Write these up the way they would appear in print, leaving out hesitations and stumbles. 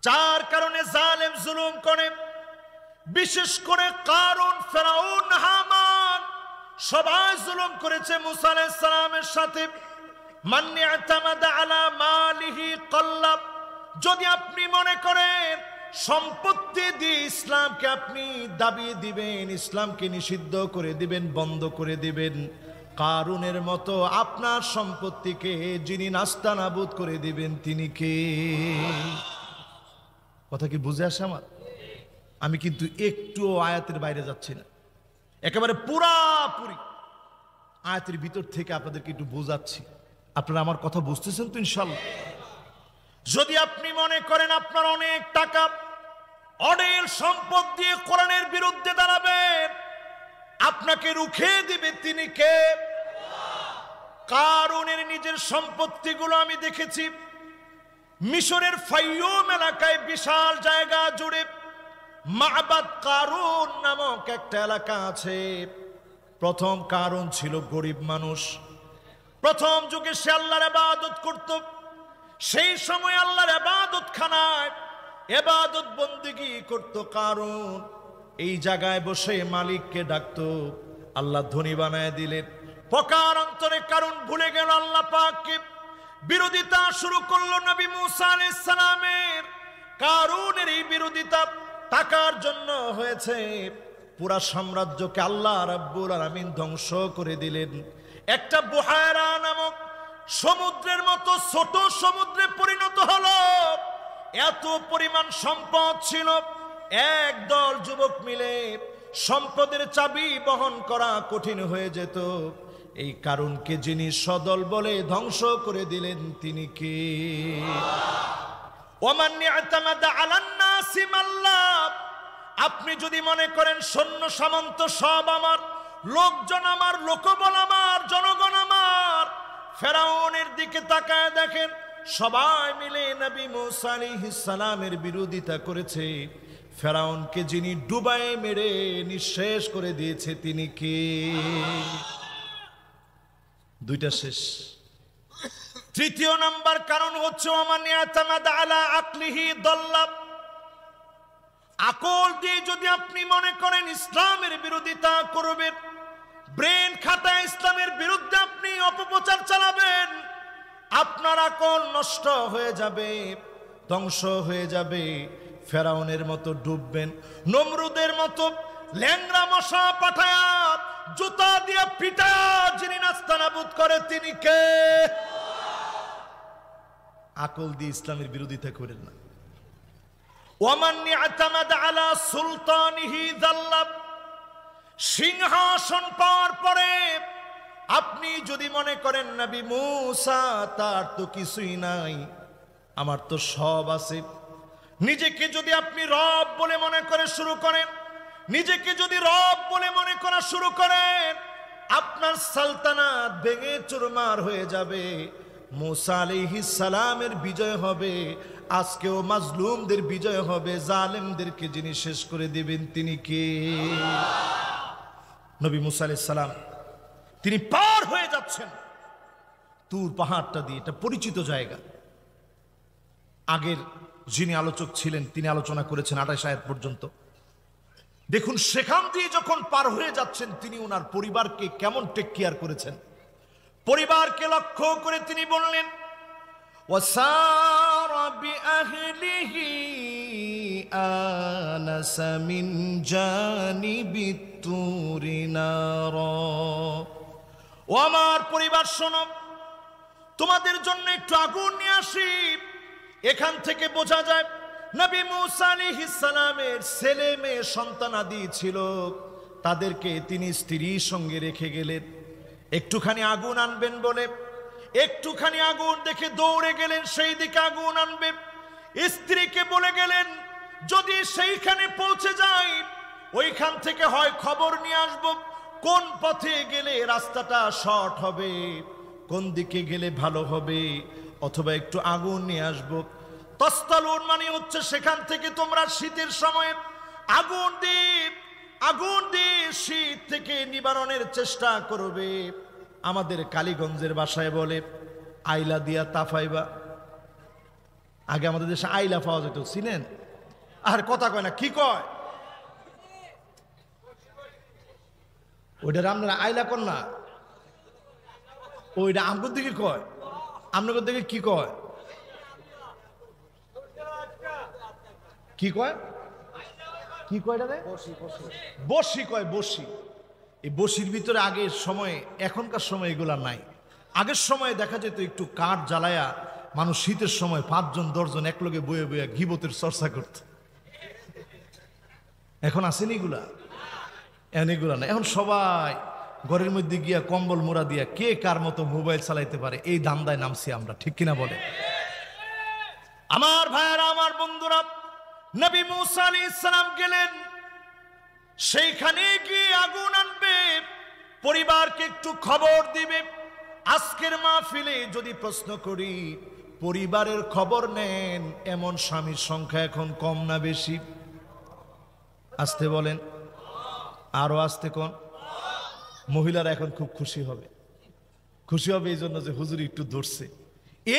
যার কারণে জালেম জুলুম করে, বিশেষ করে কারুন, ফেরাউন, হামান সবাই জুলুম করেছে মুসা আলাইহিস সালামের সাথে। মান ইতামাদা আলা মালিহি কাল্লাব, যদি আপনি মনে করেন সম্পত্তি দিয়ে ইসলামকে আপনি দাবিয়ে দিবেন, ইসলামকে নিষিদ্ধ করে দিবেন, বন্ধ করে দিবেন, কারুনের মতো আপনার সম্পত্তিকে যিনি নাস্তানাবুদ করে দিবেন তিনি কে? কথা কি বুঝে আসে আমার? আমি কিন্তু একটুও আয়াতের বাইরে যাচ্ছি না, একেবারে পুরাপুরি আয়াতের ভিতর থেকে আপনাদেরকে একটু বোঝাচ্ছি। আপনারা আমার কথা বুঝতেছেন তো ইনশাআল্লাহ? যদি আপনি মনে করেন আপনার অনেক টাকা, অঢেল সম্পদ দিয়ে কোরআনের বিরুদ্ধে দাঁড়াবেন, আপনাকে রুখে দিবে তিনি কে? কারুনের নিজের সম্পত্তিগুলো আমি দেখেছি। মিশরের ফাইয়ুম এলাকায় বিশাল জায়গা জুড়ে মাবাদ কারুন নামক একটা এলাকা আছে। প্রথম কারুন ছিল গরিব মানুষ, প্রথম যুগে সে আল্লাহর ইবাদত করত। সেই সময় আল্লাহর ইবাদত খানায় ইবাদত বন্দেগী করত কারুন। এই জায়গায় বসে মালিককে ডাকতো, আল্লাহ ধনী বানায় দিলেন। প্রকার অন্তরে কারুন ভুলে গেল আল্লাহ পাককে, বিরোধিতা শুরু করলো নবী মুসা আলাইহিস সালামের। কারুনের এই বিরোধিতা টাকার জন্য হয়েছে, পুরা সাম্রাজ্যকে আল্লাহ রাব্বুল আলামিন ধ্বংস করে দিলেন। একটা বুহায়রা নামক সমুদ্রের মতো ছোট সমুদ্রে পরিণত হলো। এত পরিমাণ সম্পদ ছিল, একদল যুবক মিলে সম্পদের চাবি বহন করা কঠিন হয়ে যেত। এই কারুনকে যিনি সদল বলে ধ্বংস করে দিলেন তিনি কে? ওমান ইতামাদা আলান নাসি মাল্লাহ, আপনি যদি মনে করেন সৈন্য সামন্ত সব আমার, লোকজন আমার, লোকবল আমার, জনগণ আমার, ফেরাউনের দিকে তাকায় দেখেন সবাই মিলে নবী মুসা আলাইহিস সালামের বিরোধিতা করেছে। ফেরাউনকে যিনি ডুবায়ে মেরে নিঃশেষ করে দিয়েছে তিনি কে? দুইটা শেষ। তৃতীয় নাম্বার কারণ হচ্ছে ওমান ইতামাদা আলা আকলিহি দাল্লাব, আকল দিয়ে যদি আপনি মনে করেন ইসলামের বিরোধিতা করবেন, ব্রেন খাটায় ইসলামের বিরুদ্ধে আপনি অপপ্রচার চালাবেন, আপনার আকল নষ্ট হয়ে যাবে, ধ্বংস হয়ে যাবে। ফেরাউনের মতো ডুববেন, নমরুদের মতো ল্যাংড়া মশা পাঠায়া জুতা দিয়ে পিটায়া যিনি নাস্তানাবুদ করে তিনি কে? আকল দিয়ে ইসলামের বিরোধিতা করেন না। ওয়ামান ইতামাদা আলা সুলতানিহি যাল্লাব, সিংহাসন পাওয়ার পরে আপনি যদি মনে করেন নবী মুসা তার তো কিছুই নাই, আমার তো সব আছে, নিজেকে যদি আপনি রব বলে মনে করে শুরু করেন, নিজেকে যদি রব বলে মনে করা শুরু করেন, আপনার সালতানাত ভেঙে চুরমার হয়ে যাবে। মুসা আলাইহিস সালামের বিজয় হবে, আজকেও মাজলুমদের বিজয় হবে, জালেমদেরকে যিনি শেষ করে দিবেন তিনি কে? নবী মুসা আলাইহিস সালাম তিনি পার হয়ে যাচ্ছেন তুর পাহাড়টা দিয়ে। এটা পরিচিত জায়গা। আগের যিনি আলোচক ছিলেন তিনি আলোচনা করেছেন 28 আয়াত পর্যন্ত। দেখুন সেখান দিয়ে যখন পার হয়ে যাচ্ছেন তিনি ওনার পরিবারকে কেমন টেক কেয়ার করেছেন। পরিবারকে লক্ষ্য করে তিনি বললেন, ওয়াসারা বিআহলিহি আনাসা মিন জানিবিত তুরি নারা। ও আমার পরিবার শোনো, তোমাদের জন্য একটু আগুন নিয়ে আসি। এখান থেকে বোঝা যায় নবী মুসা আলাইহিস সালামের ছেলে মেয়ে সন্তানাদি ছিল, তাদেরকে তিনি স্ত্রীর সঙ্গে রেখে গেলেন। একটুখানি আগুন আনবেন বলে একটুখানি আগুন দেখে দৌড়ে গেলেন সেই দিকে আগুন আনবে। স্ত্রীকে বলে গেলেন যদি সেইখানে পৌঁছে যাই ওইখান থেকে হয় খবর নিয়ে আসবো, কোন পথে গেলে রাস্তাটা শর্ট হবে, কোন দিকে গেলে ভালো হবে, অথবা একটু আগুন নিয়ে আসবো। তস্তালুন মানে হচ্ছে সেখান থেকে তোমরা শীতের সময় আগুন দিয়ে শীত থেকে নিবারণের চেষ্টা করবে। আমাদের কালীগঞ্জের ভাষায় বলে আইলা দিয়া তাফাইবা। আগে আমাদের দেশে আইলা পাওয়া যেত, চিনেন? আর কথা কয় না, কি কয় ওইটা? আপনারা আইলা কর না, ওইটা আমগর দিকে কয়। আপনাদের দিকে কি কয়? কি কয়? কি কয়? বসি কয়, বসি। এই বসির ভিতরে আগের সময়ে, এখনকার সময় এগুলা নাই। আগের সময় দেখা যেত একটু কাঠ জ্বালায়া মানুষ শীতের সময় 5 জন 10 জন একলগে বয়ে বয়ে গীবতের চর্চা করত। এখন আসেনি এগুলা? এখন এগুলা না। এখন সবাই ঘরের মধ্যে গিয়া কম্বল মোড়া দিয়া কে কার মতো মোবাইল চালাইতে পারে, এই ধান্দায় নামছি আমরা, ঠিক কিনা বলে? আমার ভাইয়েরা, আমার বন্ধুরা, নবী মুসা আলাইহিস সালাম গেলেন, সেইখানে গিয়ে আগুন আনবে, পরিবারকে একটু খবর দিবে। আজকের মাহফিলে যদি প্রশ্ন করি, পরিবারের খবর নেন এমন স্বামীর সংখ্যা এখন কম না বেশি? আসতে বলেন, আরো আসতে কোন? মহিলারা এখন খুব খুশি হবে, খুশি হবে এই জন্য যে হুজুর একটু ধরছে।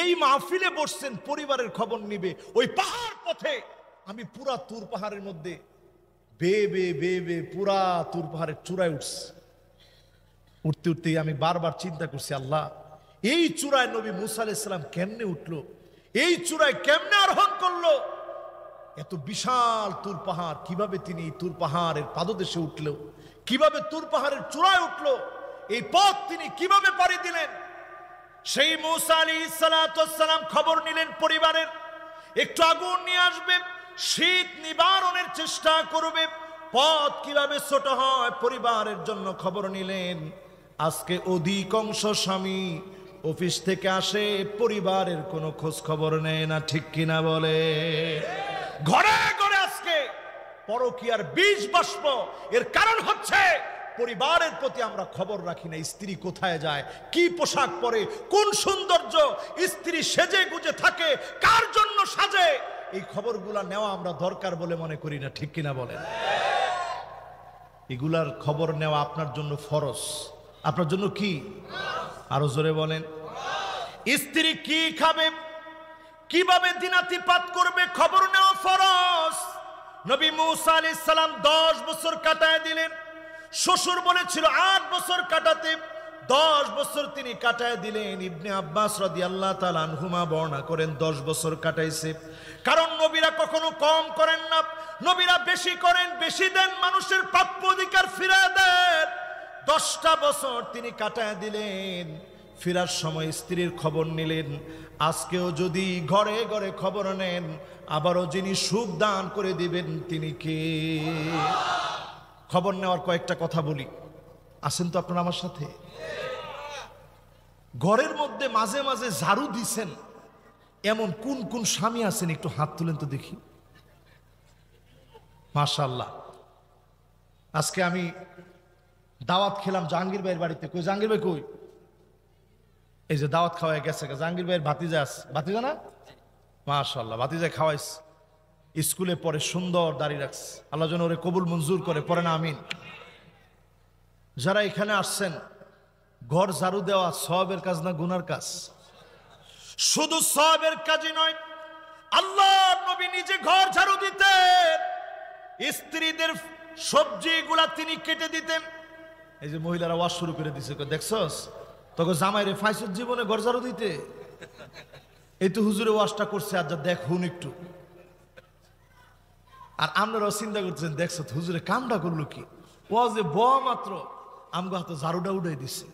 এই মাহফিলে বসছেন, পরিবারের খবর নিবে। ওই পাহাড় পথে আমি পুরা তুর পাহাড়ের মধ্যে বেয়ে বেয়ে বেয়ে বেয়ে পুরা তুর পাহাড়ের চূড়ায় উঠছি। উঠতে উঠতে আমি বারবার চিন্তা করছি, আল্লাহ, এই চূড়ায় নবী মুসা আলাইহিস সালাম কেমনে উঠলো? এই চূড়ায় কেমনে আরোহণ করলো? এত বিশাল তুর পাহাড়, কিভাবে তিনি তুর পাহাড়ের পাদদেশে উঠলো? কিভাবে তুর পাহাড়ের চূড়ায় উঠলো? এই পথ তিনি কিভাবে পাড়ি দিলেন? সেই মুসা আলাইহিস সালাম খবর নিলেন পরিবারের, একটু আগুন নিয়ে আসবে, শীত নিবারণের চেষ্টা করবে, পথ কিভাবে ছোট হয় পরিবারের জন্য খবর নিলেন। আজকে অধিকাংশ স্বামী অফিস থেকে আসে, পরিবারের কোনো খোঁজ খবর নেয় না, ঠিক কিনা বলে? ঘরে ঘরে আজকে পরকীয়ার বীজ বাষ্প। এর কারণ হচ্ছে পরিবারের প্রতি আমরা খবর রাখি না। স্ত্রী কোথায় যায়, কি পোশাক পরে, কোন সৌন্দর্য স্ত্রী সেজে গুজে থাকে, কার জন্য সাজে, এই খবরগুলা নেওয়া আমরা দরকার বলে মনে করি না, ঠিক কিনা বলেন? এগুলার খবর নেওয়া আপনার জন্য ফরজ। আপনার জন্য কি? আরো জোরে বলেন। স্ত্রী কি খাবে, কিভাবে দিনাতিপাত করবে, খবর নেওয়া ফরজ। নবী মুসা আলাইহিস সালাম 10 বছর কাটায় দিলেন। শ্বশুর বলেছিল 8 বছর কাটাতে, 10 বছর তিনি কাটায় দিলেন। ইবনে আব্বাস রাদিয়াল্লাহু তাআলা আনহুমা বর্ণনা করেন 10 বছর কাটাইছে। কারণ নবীরা কখনো কম করেন না, নবীরা বেশি করেন, বেশি দেন, মানুষের প্রাপ্য অধিকার ফিরিয়ে দেন। 10টা বছর তিনি কাটায় দিলেন। ফেরার সময় স্ত্রীর খবর নিলেন। আজকেও যদি ঘরে ঘরে খবর নেন, আবারও যিনি সুখ দান করে দিবেন তিনি কে? খবর নেওয়ার কয়েকটা কথা বলি, আসেন তো আপনারা আমার সাথে। ঘরের মধ্যে মাঝে মাঝে ঝাড়ু দিছেন এমন কোন কোন স্বামী আছেন? একটু হাত তুলেন তো দেখি। মাশাআল্লাহ। আজকে আমি দাওয়াত খেলাম জাহাঙ্গীর ভাইয়ের বাড়িতে। কই জাহাঙ্গীর ভাই? কই? এই যে দাওয়াত খাওয়াই গেছে। জাহাঙ্গীর ভাইয়ের ভাতিজা আছে, ভাতিজা না? মাশাআল্লাহ, ভাতিজা খাওয়াইস। স্কুলে পড়ে, সুন্দর দাড়ি রাখছে। আল্লাহ যেন ওরে কবুল মঞ্জুর করে, পড়ে না আমিন। যারা এখানে আসছেন, ঘর ঝাড়ু দেওয়া সওয়াবের কাজ না গুনার কাজ? শুধু সওয়াবের কাজই নয়, আল্লাহর নবী নিজে ঘর ঝাড়ু দিতেন, স্ত্রীদের সবজিগুলা তিনি কেটে দিতেন। এই যে মহিলারা ওয়াজ শুরু করে দিছে, দেখছস তোকে জামাই রে ফাইসুর জীবনে ঘর ঝাড়ু দিতে? এই তো হুজুরে ওয়াজটা করছে, আজ দেখ হুন একটু। আর আপনারাও চিন্তা করছেন, দেখছ হুজুরে কামটা করলো কি? ওয়াজে বয়া মাত্র আমগো হাতে ঝাড়ুটা উঠাই দিছে।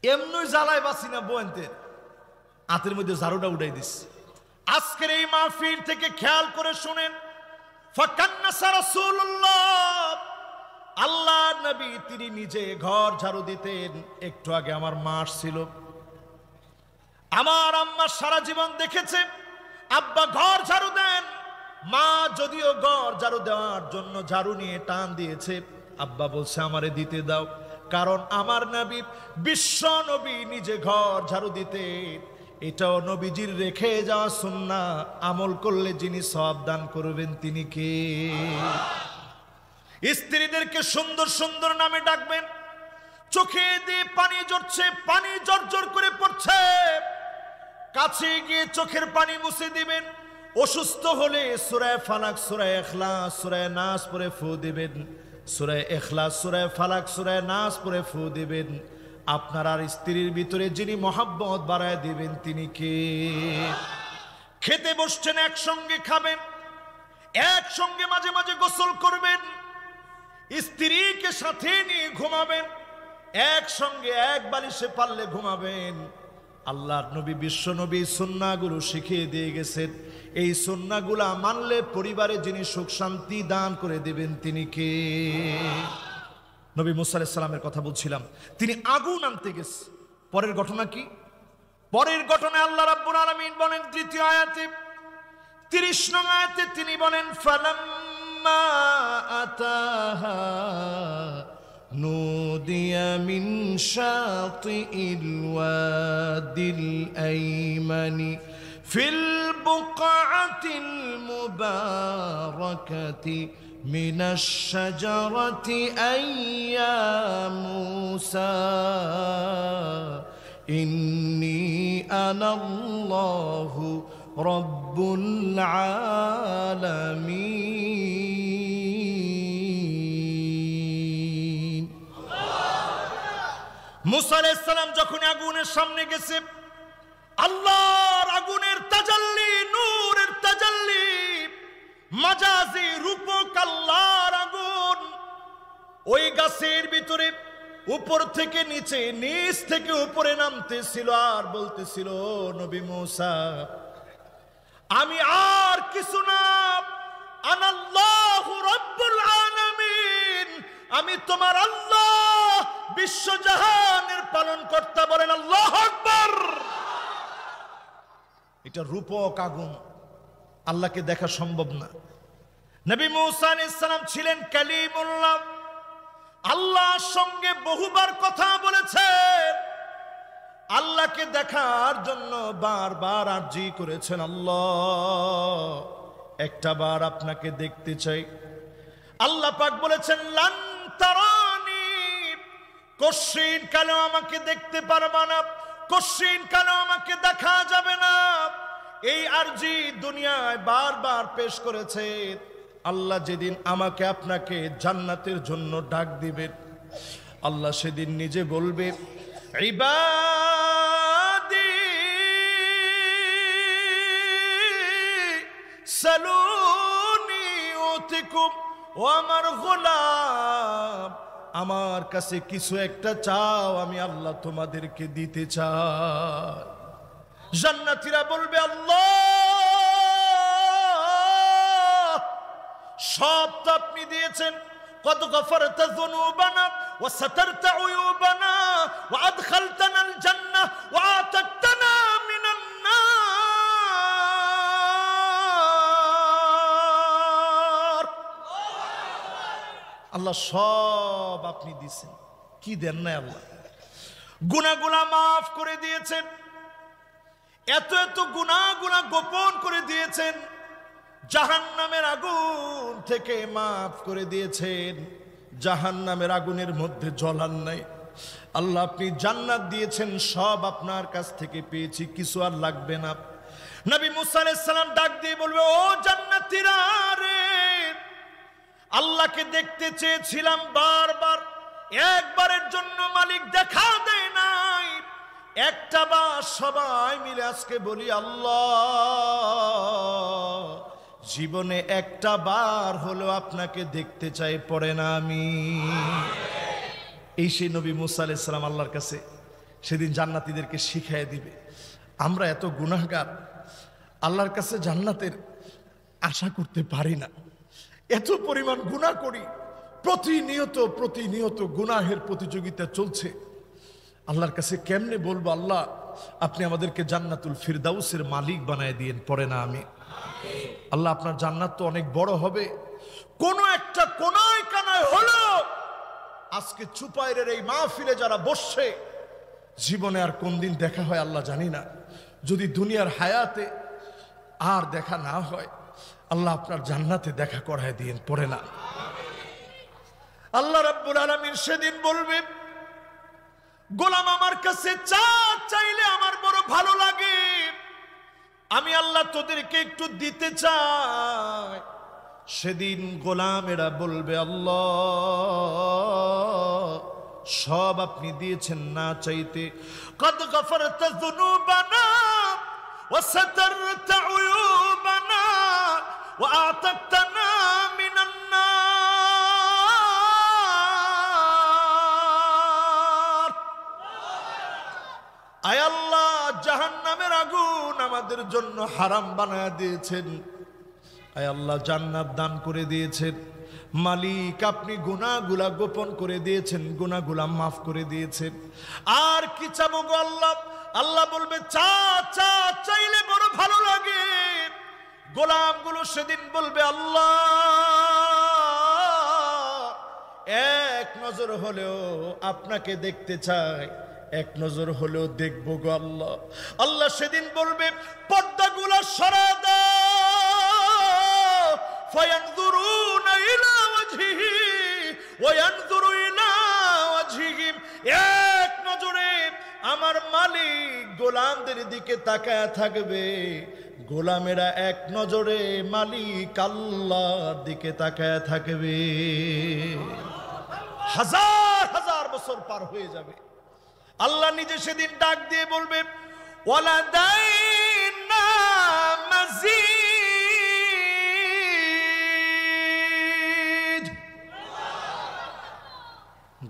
এমনই জ্বালায় বাসি না বোনদের হাতের মধ্যে ঝাড়ুটা উঠাই দিছে। আজকের এই মাহফিল থেকে খেয়াল করে শুনেন, ফাকান্নাসা রাসূলুল্লাহ, আল্লাহ নবী তিনি নিজে ঘর ঝাড়ু দিতেন। একটু আগে আমার মা আসছিল, আমার আম্মা সারা জীবন দেখেছে আব্বা ঘর ঝাড়ু দেন। মা যদিও ঘর ঝাড়ু দেওয়ার জন্য ঝাড়ু নিয়ে টান দিয়েছে, আব্বা বলছে আমারে দিতে দাও, কারণ আমার নবী বিশ্ব নবী নিজে ঘর ঝাড়ু দিতেন। এটাও নবীজির রেখে যাওয়া সুন্নাহ, আমল করলে যিনি সওয়াব দান করবেন তিনি কে? স্ত্রীদেরকে সুন্দর সুন্দর নামে ডাকবেন। চোখে দিয়ে পানি ঝরছে, পানি জর্জর করে পড়ছে, কাছে গিয়ে চোখের পানি মুছে দিবেন। অসুস্থ হলে সূরা ফালাক, সূরা ইখলাস, সূরা নাস পড়ে ফু দিবেন। সূরা ইখলাস, সূরা ফালাক, সূরা নাস পড়ে ফু দিবেন। আপনার আর স্ত্রীর ভিতরে যিনি মহব্বত বাড়ায় দিবেন তিনি কে? খেতে বসছেন, একসঙ্গে খাবেন, একসঙ্গে মাঝে মাঝে গোসল করবেন, স্ত্রীকে সাথে নিয়ে ঘুমাবেন, একসঙ্গে এক বালিশে পারলে ঘুমাবেন। আল্লাহর নবী, বিশ্ব নবী সুন্নাহগুলো শিখিয়ে দিয়ে গেছেন। এই সুন্নাহগুলা মানলে পরিবারে যিনি সুখ শান্তি দান করে দেবেন তিনি কে? নবী মুসা আলাইহিস সালামের কথা বলছিলাম, তিনি আগুন আনতে গেছে। পরের ঘটনা কি? পরের ঘটনা আল্লাহ রাব্বুল আলামিন বলেন তৃতীয় আয়াতে, 30 নং আয়াতে তিনি বলেন ফালাম্মা আতাহা নুদিয়া মিন শাতিইল ওয়াদিল আইমানি ফিল বুকআতিল মুবারাকাতি মিনাশ শাজারাতি আইয়া মূসা ইন্নী আনাল্লাহু রব্বুল আলামিন। মুসা আলাইহিস সালাম যখন আগুনের সামনে গেছে, আল্লাহর আগুনের তাজাল্লি, নূরের তাজাল্লি, মাজাজি রূপক আল্লাহর আগুন ওই গাছের ভিতরে উপর থেকে নিচে, নিচ থেকে উপরে নামতেছিল আর বলতেছিল, নবী মুসা আমি আর কিছু না, আনাল্লাহু রাব্বুল আলামিন, আমি তোমার আল্লাহ, বিশ্বজাহানের পালনকর্তা। বলেন আল্লাহু আকবার। এটা রূপক আগুন, আল্লাহকে দেখা সম্ভব না। নবী মুসা আলাইহিস সালাম ছিলেন কালিমুল্লাহ, আল্লাহর সঙ্গে বহুবার কথা বলেছেন, আল্লাহকে দেখার জন্য বারবার আরজি করেছেন, আল্লাহ একটা বার আপনাকে দেখতে চাই। আল্লাহ পাক বলেছেন লান তারানি, কশিন কালো আমাকে দেখতে পারবা না, কশিন কালো আমাকে দেখা যাবে না। এই আরজি দুনিয়ায় বারবার পেশ করেছে। আল্লাহ যেদিন আমাকে আপনাকে জান্নাতের জন্য ডাক দিবেন, আল্লাহ সেদিন নিজে বলবে ইবাদি সালুনি উতিকুম, ও আমার গোলাম আমার কাছে কিছু একটা চাও, আমি আল্লাহ তোমাদেরকে দিতে চাই। জান্নাতীরা বলবে আল্লাহ সব তো আপনি দিয়েছেন, কদ গফরতা যুনুবানা ওয়া সাতারতা উয়ুবানা ওয়া আদখালতানাল জান্নাহ ওয়া আতাকতানা মিনান নার। আল্লাহ সব আপনি দিয়েছেন, কি দেন না আল্লাহ? গুনাহগুলো মাফ করে দিয়েছেন, এত এত গুনাহগুলো গোপন করে দিয়েছেন, জাহান্নামের আগুন থেকে মাফ করে দিয়েছেন, জাহান্নামের আগুনের মধ্যে জ্বলান নাই। আল্লাহ আপনি জান্নাত দিয়েছেন, সব আপনার কাছ থেকে পেয়েছি, কিছু আর লাগবে না। নবী মুসা আলাইহিস সালাম ডাক দিয়ে বলবে, ও জান্নাতীরা রে, আল্লাহকে দেখতে চেয়েছিলাম বারবার, একবারের জন্য মালিক দেখা দেয় নাই। একটা বার সবাই মিলে আজকে বলি আল্লাহ জীবনে একটা বার হলো আপনাকে দেখতে চাই, পড়ে না আমি। এই সেই নবী মুসা আলাইহিস সালাম আল্লাহর কাছে সেদিন জান্নাতীদেরকে শিখিয়ে দিবে। আমরা এত গুনাহগার, আল্লাহর কাছে জান্নাতের আশা করতে পারি না, এত পরিমাণ গুনাহ করি, প্রতিনিয়ত গুনাহের প্রতিযোগিতা চলছে। আল্লাহর কাছে কেমনে বলবো আল্লাহ আপনি আমাদেরকে জান্নাতুল ফিরদাউসের মালিক বানায় দিয়েন, পড়ে না আমি। আল্লাহ আপনার জান্নাত তো অনেক বড় হবে, কোন একটা কোনায় কানায় হলো আজকে চুপাইরের এই মাহফিলে যারা বসছে, জীবনে আর কোন দিন দেখা হয় আল্লাহ জানি না। যদি দুনিয়ার হায়াতে আর দেখা না হয়, আল্লাহ আপনার জান্নাতে দেখা করায় দিয়েন, পড়ে না। আল্লাহ রাব্বুল আলামিন সেদিন বলবে, গোলাম আমার কাছে চাইলে আমার বড় ভালো লাগে, আমি আল্লাহ তোদেরকে একটু দিতে চাই। সেদিন গোলামেরা বলবে, আল্লাহ সব আপনি দিয়েছেন না চাইতে। কদ গফরতা যুনুবানা ওয়া সাতারতা উয়ুবানা ওয়া আতাকতানা মিনান নার। আয় আল্লাহ, জাহান্নামের আগুন আমাদের জন্য হারাম বানায় দিয়েছেন। আয় আল্লাহ, জান্নাত দান করে দিয়েছেন। মালিক, আপনি গুনাহগুলা গোপন করে দিয়েছেন, গুনাহগুলা মাফ করে দিয়েছেন। আর কি চাবো গো আল্লাহ? আল্লাহ বলবে, চা চা, চাইলে বড় ভালো লাগে। গোলামগুলো সেদিন বলবে, আল্লাহ এক নজর হলেও আপনাকে দেখতে চাই, এক নজর হলেও দেখবো গো আল্লাহ। আল্লাহ সেদিন বলবে, পর্দাগুলো সরা দাও। ফায়ানজুরুনা ইলা ওয়াজহিহি ওয়া ইয়ানজুরু ইলা ওয়াজহিহিম। এক নজরে আমার মালিক গোলামদের দিকে তাকায় থাকবে, গোলামেরা এক নজরে মালিক আল্লাহর দিকে তাকায় থাকবে। হাজার হাজার বছর পার হয়ে যাবে। আল্লাহ নিজে সেদিন ডাক দিয়ে বলবে, ওয়ালাদাইনা মাজিদ।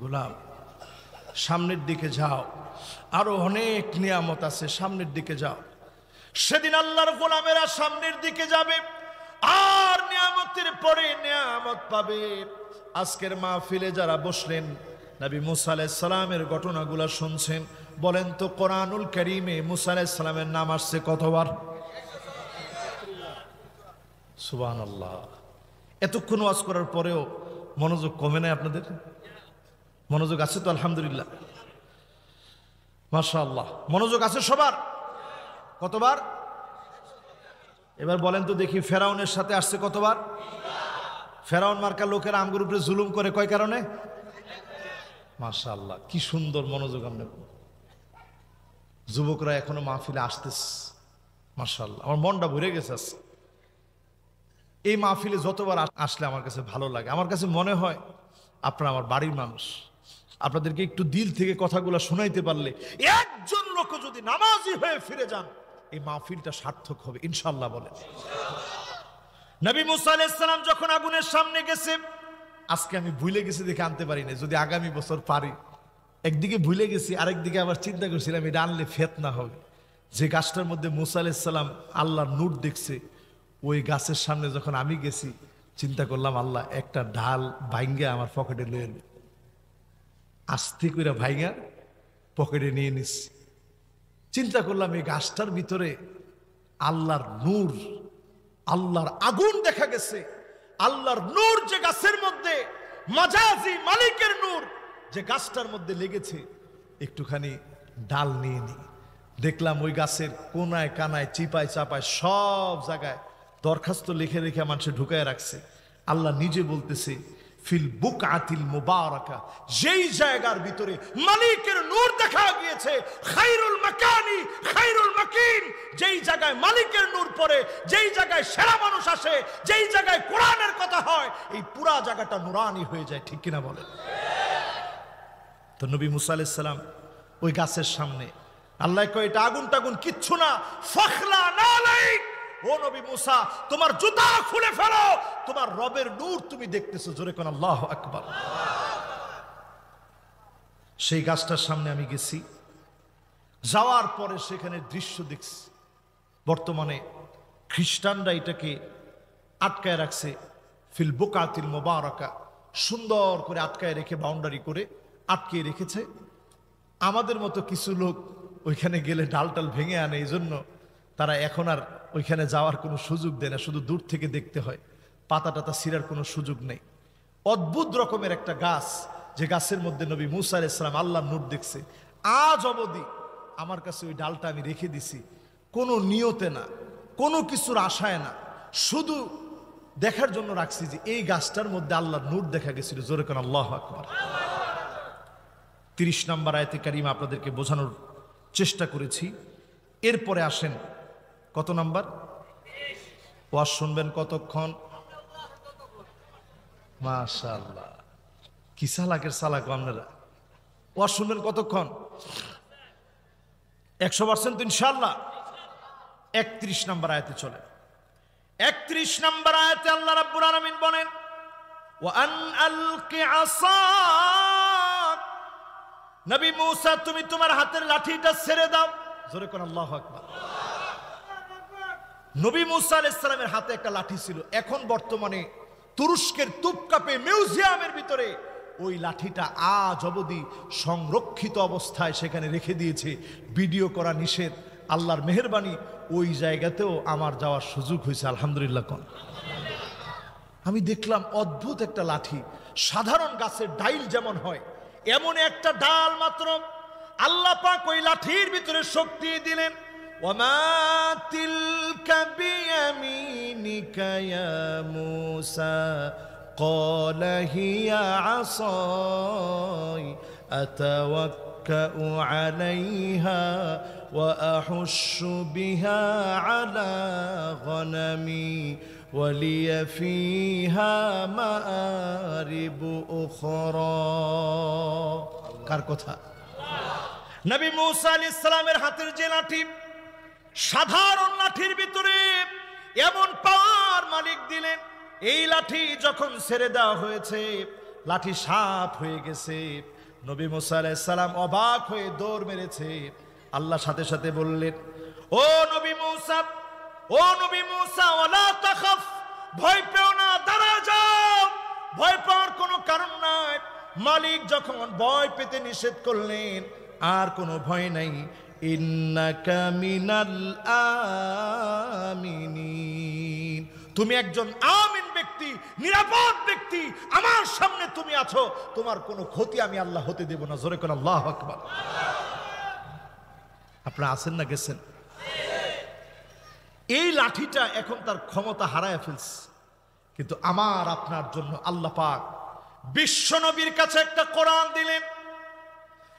গোলাম সামনের দিকে যাও, আরো অনেক নিয়ামত আছে, সামনের দিকে যাও। সেদিন আল্লাহর গোলামেরা সামনের দিকে যাবে, আর নিয়ামতের পরে নিয়ামত পাবে। আজকের মাহফিলে যারা বসলেন, নবী মুসা আলাইহিস সালামের ঘটনাগুলো শুনছেন। বলেন তো, কোরআনুল কারীমে মুসা আলাইহিস সালামের নাম আসছে কতবার? সুবহানাল্লাহ। এতক্ষণ ওয়াজ করার পরেও মনোযোগ কমে নাই আপনাদের? মনোযোগ আছে তো? আলহামদুলিল্লাহ, মাশাআল্লাহ, মনোযোগ আছে সবার। কতবার? এবার বলেন তো দেখি, ফেরাউনের সাথে আসছে কতবার? ফেরাউন মার্কা লোকের আমগুর উপরে জুলুম করে কয় কারণে? মাশাআল্লাহ, কি সুন্দর মনোযোগ। আমরা যুবকরা এখনো মাহফিলে আসতেছে, মাশাআল্লাহ, আমার মনটা ভরে গেছে। এই মাহফিলে যতবার আসলে আমার কাছে ভালো লাগে। আমার কাছে মনে হয় আপনারা আমার বাড়ির মানুষ, আপনাদেরকে একটু দিল থেকে কথাগুলো শোনাইতে পারলে, একজন লোক যদি নামাজি হয়ে ফিরে যান, এই মাহফিলটা সার্থক হবে ইনশাআল্লাহ। বলেন, নবী মুসা আলাইহিস সালাম যখন আগুনের সামনে গেছে, আজকে আমি ভুলে গেছি দেখে আনতে পারি না, যদি আগামী বছর পারি। একদিকে ভুলে গেছি, আরেকদিকে আবার চিন্তা করছিলাম এটা আনলে ফিতনা হবে। যে গাছটার মধ্যে মুসা আলাইহিস সালাম আল্লাহর নূর দেখছে, ওই গাছের সামনে যখন আমি গেছি, চিন্তা করলাম আল্লাহ একটা ঢাল ভাইঙ্গা আমার পকেটে লয়ে এলো। আস্তে করে ভাইঙ্গা পকেটে নিয়ে নিস। চিন্তা করলাম এই গাছটার ভিতরে আল্লাহর নূর, আল্লাহর আগুন দেখা গেছে। আল্লাহর নূর যে গাছের মধ্যে, মাজাজি মালিকের নূর যে গাছটার মধ্যে লেগেছে, একটুখানি ডাল নিয়ে নি। দেখলাম ওই গাছের কোনায় কানায় চিপায় চাপায় সব জায়গায় দরখাস্ত লিখে রেখে মানুষে ঢুকায় রাখছে। আল্লাহ নিজে বলতেছে, ফিল বুকআতিল মুবারাকা, যেই জায়গার ভিতরে মালিকের নূর দেখা গিয়েছে, খায়রুল মাকানি খায়রুল মাকিন, যেই জায়গায় মালিকের নূর পড়ে, যেই জায়গায় সেরা মানুষ আসে, যেই জায়গায় কোরআনের কথা হয়, এই পুরা জায়গাটা নুরানি হয়ে যায়। ঠিক কিনা বলেন? তো নবী মুসা আলাইহিস সালাম ওই গাছের সামনে, আল্লাহ কয় এটা আগুন টাগুন কিচ্ছু না, ফাখলা নালাইক, ও নবী মুসা তোমার জুতা খুলে ফেলো, তোমার রবের নূর তুমি দেখতেছো। জোরে কোন আল্লাহু আকবার। সেই গাছটার সামনে আমি গেছি, যাওয়ার পরে সেখানে দৃশ্য দেখছি। বর্তমানে খ্রিস্টানরা এটাকে আটকায় রাখছে, ফিল বুকআতিল মুবারাকা, সুন্দর করে আটকায় রেখে বাউন্ডারি করে আটকে রেখেছে। আমাদের মতো কিছু লোক ওইখানে গেলে ডালটাল ভেঙে আনে, এই জন্য তারা এখন আর ওইখানে যাওয়ার কোনো সুযোগ দেয় না, শুধু দূর থেকে দেখতে হয়। পাতা টাতা ছিঁড়ার কোনো সুযোগ নেই। অদ্ভুত রকমের একটা গাছ, যে গাছের মধ্যে নবী মুসা আলাইহিস সালাম আল্লাহর নূর দেখছে। আজ অবধি আমার কাছে ওই ডালটা আমি রেখে দিছি, কোনো নিয়তে না, কোনো কিছুর আশায় না, শুধু দেখার জন্য রাখছি যে এই গাছটার মধ্যে আল্লাহর নূর দেখা গেছিল। জোরে কোন আল্লাহু আকবার। 30 নম্বর আয়াতে কারিমা আপনাদেরকে বোঝানোর চেষ্টা করেছি। এরপরে আসেন কত নাম্বার? ওয়াজ শুনবেন কতক্ষণ? মাশাআল্লাহ, কি সালাকের সালাক আপনারা। ওয়াজ শুনবেন কতক্ষণ? 100% ইনশাআল্লাহ। 31 নম্বর আয়াতে চলে। 31 নম্বর আয়াতে আল্লাহ রাব্বুল আলামিন বলেন, ওয়া আন আলকি আসাক, নবী মূসা তুমি তোমার হাতের লাঠিটা ছেড়ে দাও। জোরে কোন আল্লাহু আকবার। নবী মূসা আলাইহিস সালামের হাতে একটা লাঠি ছিল, এখন বর্তমানে তুরস্কের তুপকাপে মিউজিয়ামের ভিতরে ওই লাঠিটা আজ অবধি সংরক্ষিত অবস্থায় সেখানে রেখে দিয়েছে। ভিডিও করা নিষেধ। আল্লাহর মেহেরবানি, ওই জায়গাতেও আমার যাওয়ার সুযোগ হয়েছে, আলহামদুলিল্লাহ। কোন আমি দেখলাম অদ্ভুত একটা লাঠি, সাধারণ গাছের ডাইল যেমন হয় এমন একটা ডাল মাত্র। আল্লাহ পাক ওই লাঠির ভিতরে শক্তি দিলেন। ওয়ামা তিলকা বিয়ামিনিকা ইয়া মূসা قال هي عصاي أتوكأ عليها وأحش بها على غنمي ولي فيها مآرب أخرى। কার কথা? নবী মূসা আলাইহিস সালামের হাতের যে লাঠি, সাধারণ লাঠির ভিতরে এমন পাওয়ার মালিক দিলেন। এই লাঠি যখন ছেড়ে দেওয়া হয়েছে, লাঠি সাপ হয়ে গেছে। নবী মূসা আলাইহিস সালাম অবাক হয়ে দৌড় মেরেছে। আল্লাহ সাথে সাথে বললেন, ও নবী মূসা, ও নবী মূসা, ওয়ালা তাখাফ, ভয় পেও না, দাঁড়া যাও, ভয় পাওয়ার কোনো কারণ নাই। মালিক যখন ভয় পেতে নিষেধ করলেন, আর কোনো ভয় নাই। ইন্নাকা মিনাল আমিনিন, তুমি একজন আমিন ব্যক্তি, নিরাপদ ব্যক্তি। আমার সামনে তুমি আছো, তোমার কোনো ক্ষতি আমি আল্লাহ হতে দেব না। জোরে কোন আল্লাহু আকবার। আপনারা আছেন না গেছেন? এই লাঠিটা এখন তার ক্ষমতা হারায় ফেলছে, কিন্তু আমার আপনার জন্য আল্লাহ পাক বিশ্ব নবীর কাছে একটা কোরআন দিলেন।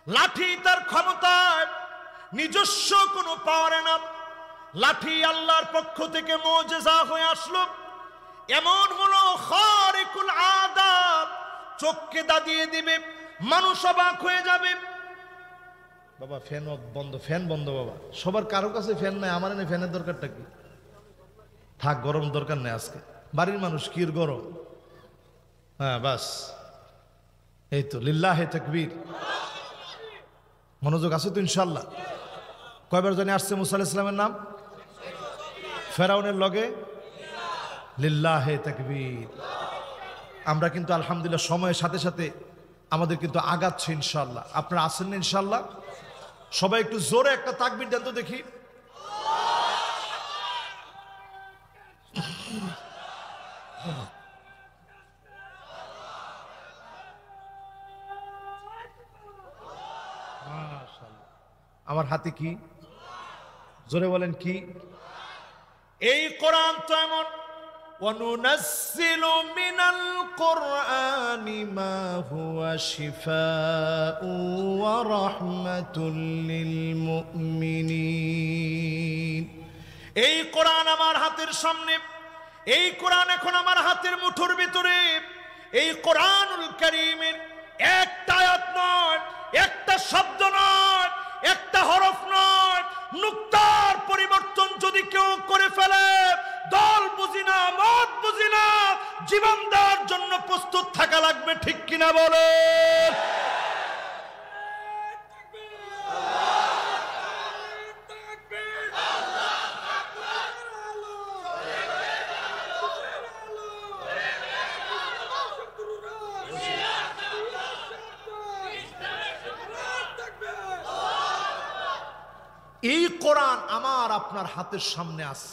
লাঠি তার ক্ষমতায় নিজস্ব কোনো পাওয়ারে না, লাঠি আল্লাহর পক্ষ থেকে মুজিজা হয়ে আসলো। এমন হলো খারিকুল আদাত, চোখকে দাদিয়ে দিবে, মানুষ অবাক হয়ে যাবে। বাবা ফ্যান বন্ধ, ফ্যান বন্ধ বাবা। সবার কারো কাছে ফ্যান নাই, আমার এনে ফ্যানের দরকারটা কি? থাক, গরম দরকার নেই আজকে। বাড়ির মানুষ কি গরম? হ্যাঁ বাস, এই তো লিল্লাহে তাকবীর। মনোযোগ আছে তো ইনশাআল্লাহ। কয়বার জানি আসছে মূসা আলাইহিস সালামের নাম? ফেরাউনের লগে লিল্লাহে তাকবীর। আমরা কিন্তু আলহামদুলিল্লাহ সময়ের সাথে সাথে আমাদের কিন্তু আগাচ্ছে ইনশাআল্লাহ। আপনারা আছেন না ইনশাআল্লাহ? সবাই একটু জোরে একটা তাকবীর দেন তো দেখি। আমার হাতে কি? জোরে বলেন কি? এই কোরআন তো এমন। ওয়ানুনাজ্জিলু মিনাল কুরআনি মা হুয়া শিফাউ ওয়া রাহমাতুল লিল মুমিনিন। এই কোরআন আমার হাতের সামনে, এই কোরআন এখন আমার হাতের মুঠোর ভিতরে। এই কোরআনুল কারীমের একটা আয়াত নয়, একটা শব্দ নয়, একটা হরফ নয়, নুক্তার পরিবর্তন যদি কেউ করে ফেলে, দল বুঝি না, মত বুঝি না, জীবন দেওয়ার জন্য প্রস্তুত থাকা লাগবে। ঠিক কিনা বলে? এই কোরআন আমার আপনার হাতের সামনে আছে,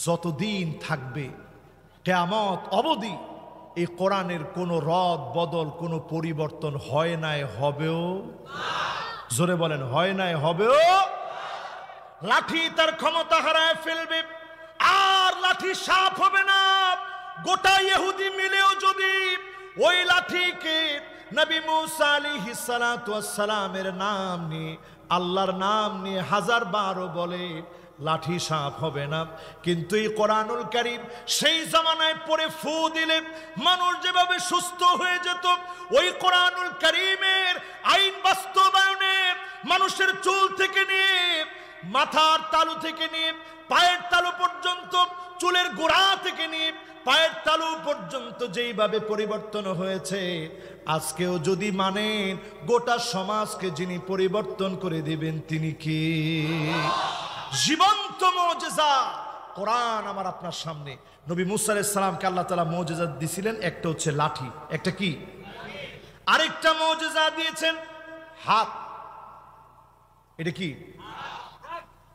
যতদিন থাকবে কিয়ামত অবধি এই কোরআনের কোনো রদ বদল, কোনো পরিবর্তন হয় নাই, হবেও। জোরে বলেন, হয় নাই, হবেও। লাঠি তার ক্ষমতা হারায় ফেলবে, আর লাঠি সাপ হবে না। গোটা ইহুদি মিলেও যদি ওই লাঠিকে নবী মূসা আলাইহিস সালাতু ওয়াস সালামের নাম নিয়ে, আল্লাহর নাম নিয়ে 1000 বার বলে, লাঠি সাপ হবে না। কিন্তু এই কোরআনুল কারীম সেই জামানায় পড়ে ফু দিলে মানুষ যেভাবে সুস্থ হয়ে যেত, ওই কোরআনুল কারীমের আইন বাস্তবায়নে মানুষের চুল থেকে নিয়ে মাথার তালু থেকে নিয়ে পায়ের তালু পর্যন্ত, চুলের গোড়া থেকে নিয়ে পায়ের তালু পর্যন্ত যেইভাবে পরিবর্তন হয়েছে, আজকেও যদি মানেন গোটা সমাজকে যিনি পরিবর্তন করে দিবেন তিনি কি? জীবন্ত মুজিজা কোরআন আমার আপনার সামনে। নবী মুসা আলাইহিস সালামকে আল্লাহ তাআলা মুজিজা দিয়েছিলেন, একটা হচ্ছে লাঠি, একটা কি, আরেকটা মুজিজা দিয়েছেন হাত। এটা কি?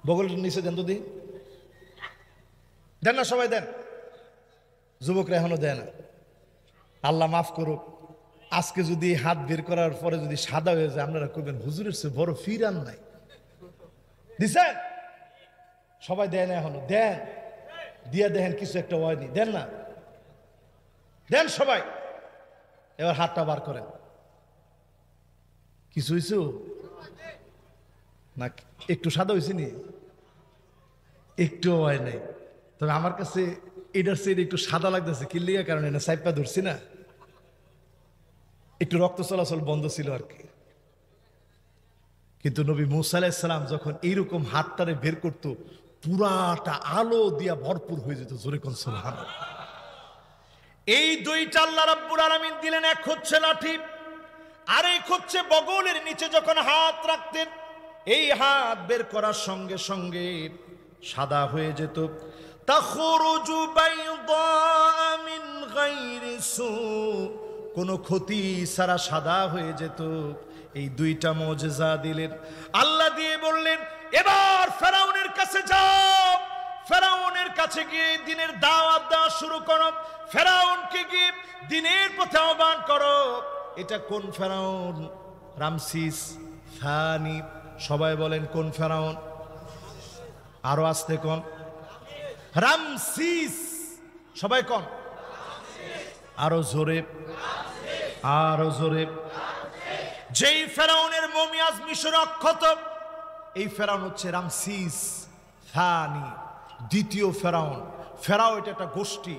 বগলের নিচে দেন তো, দি দেন না, সবাই দেন, যুবকরা এখনো দেয় না। আল্লাহ মাফ করুক, আজকে যদি হাত বের করার পরে যদি সাদা হয়ে যায় আপনারা কইবেন হুজুরের চেয়ে বড় ফিরান নাই। দিছেন? সবাই দেয় না এখনো, দেন, দিয়া দেখেন কিছু একটা হয়নি, দেন না, দেন সবাই। এবার হাতটা বার করেন, কিছু হয়েছে না? একটু সাদা হয়েছে নি? একটু হয় নাই। তবে আমার কাছে এটার চেয়ে একটু সাদা লাগতেছে, কি লিগা? কারণ এটা সাইপা ধরছি না, একটু রক্ত চলাচল বন্ধ ছিল আর কি। কিন্তু নবী মুসা আলাইহিস সালাম যখন এইরকম হাতটারে বের করতো, পুরাটা আলো দিয়া ভরপুর হয়ে যেত। জোরে কোন সুবহানাল্লাহ। এই দুইটা আল্লাহ রাব্বুল আলামিন দিলেন, এক হচ্ছে লাঠি, আরেক হচ্ছে বগলের নিচে যখন হাত রাখতেন, এই হাত বের করার সঙ্গে সঙ্গে সাদা হয়ে যেত। তাখরুজু বাইদা মিন গায়রি সু, কোনো ক্ষতি ছাড়া সাদা হয়ে যেত। এই দুইটা মুজিজা দিলেন আল্লাহ, দিয়ে বললেন এবার ফেরাউনের কাছে যাও, ফেরাউনের কাছে গিয়ে দিনের দাওয়াত দেওয়া শুরু করো, ফেরাউনকে গিয়ে দিনের পথে আহ্বান করো। এটা কোন ফেরাউন? Ramses Thani. সবাই বলেন কোন ফেরাউন? আরো আসতে কোন? রামসিস। সবাই কোন? আরো জোরে, আরো জোরে। যেই ফেরাউনের মমি আজ মিশরে অক্ষত, এই ফেরাউন হচ্ছে রামসিস থানি, দ্বিতীয় ফেরাউন। ফেরাও এটা একটা গোষ্ঠী,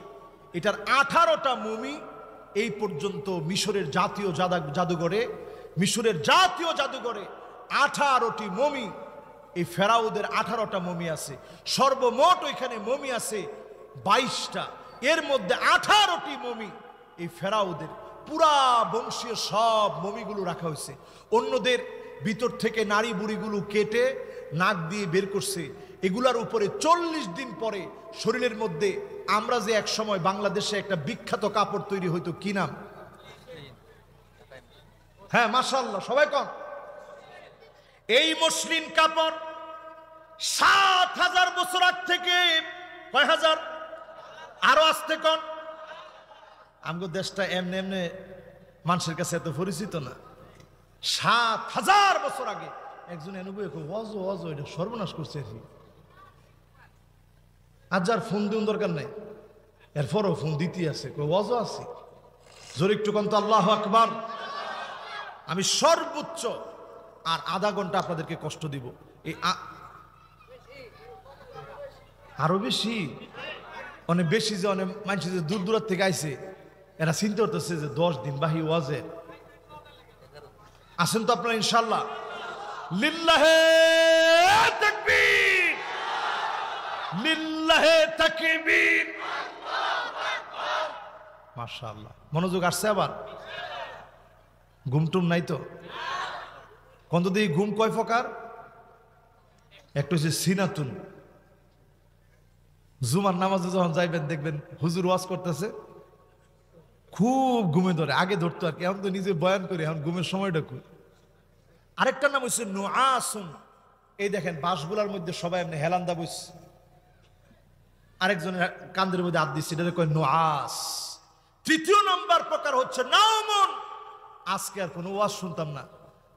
এটার 18টা মমি এই পর্যন্ত মিশরের জাতীয় জাদুঘরে, মিশরের জাতীয় জাদুঘরে 18টি মমি, এই ফেরাউদের 18টা মমি আছে। সর্বমোট ওইখানে মমি আছে 22টা, এর মধ্যে 18টি মমি এই ফেরাউদের। পুরা বংশীয় সব মমিগুলো রাখা হয়েছে। অন্যদের ভিতর থেকে নারী বুড়িগুলো কেটে নাক দিয়ে বের করছে। এগুলার উপরে 40 দিন পরে শরীরের মধ্যে, আমরা যে এক সময় বাংলাদেশে একটা বিখ্যাত কাপড় তৈরি হইতো, কি নাম? হ্যাঁ মাশাআল্লাহ, সবাই কন। এই মসলিন কাপড় 7000 বছর আগ থেকে, কয় হাজার? আরো আসতে কন। আমগো দেশটা এমনি এমনি মানুষের কাছে এত পরিচিত না। 7000 বছর আগে একজন এনুবই ওয়াজো ওয়াজো, এটা সর্বনাশ করছে। আজ যার ফোন দিন দরকার নাই, এরপরও ফোন দিতে আছে, ওয়াজো আছে। জোরে একটু কন তো আল্লাহু আকবার। আমি সর্বোচ্চ আর আধা ঘন্টা আপনাদেরকে কষ্ট দিব। এই আরো বেশি, অনেক বেশি, যে অনেক মানুষ যে দূর দূর থেকে আইছে, এরা চিন্তা করতেছে যে 10 দিন বাহি ওয়াজের। আসেন তো আপনারা ইনশাআল্লাহ। লিল্লাহে তাকবীর, লিল্লাহে তাকবীর, মাশাআল্লাহ। মনোযোগ আসছে? আবার ঘুমটুম নাই তো? কোন দিকে ঘুম কয় প্রকার? একটা হচ্ছে সিনাতুন, জুমার নামাজে যখন যাইবেন দেখবেন হুজুর ওয়াজ করতেছে, খুব ঘুমে ধরে, আগে ধরতো আর কি, এখন তো নিজে বয়ান করি, এখন ঘুমের সময়টা খুব। আরেকটা নাম হচ্ছে নুআসুন, এই দেখেন বাঁশগুলার মধ্যে সবাই এমনি হেলান্দা বসছে, আরেকজনের কান্দের মধ্যে হাত দিচ্ছে, এটা কয় নুআস। তৃতীয় নাম্বার প্রকার হচ্ছে নাওমুন, আজকে আর কোনো ওয়াজ শুনতাম না,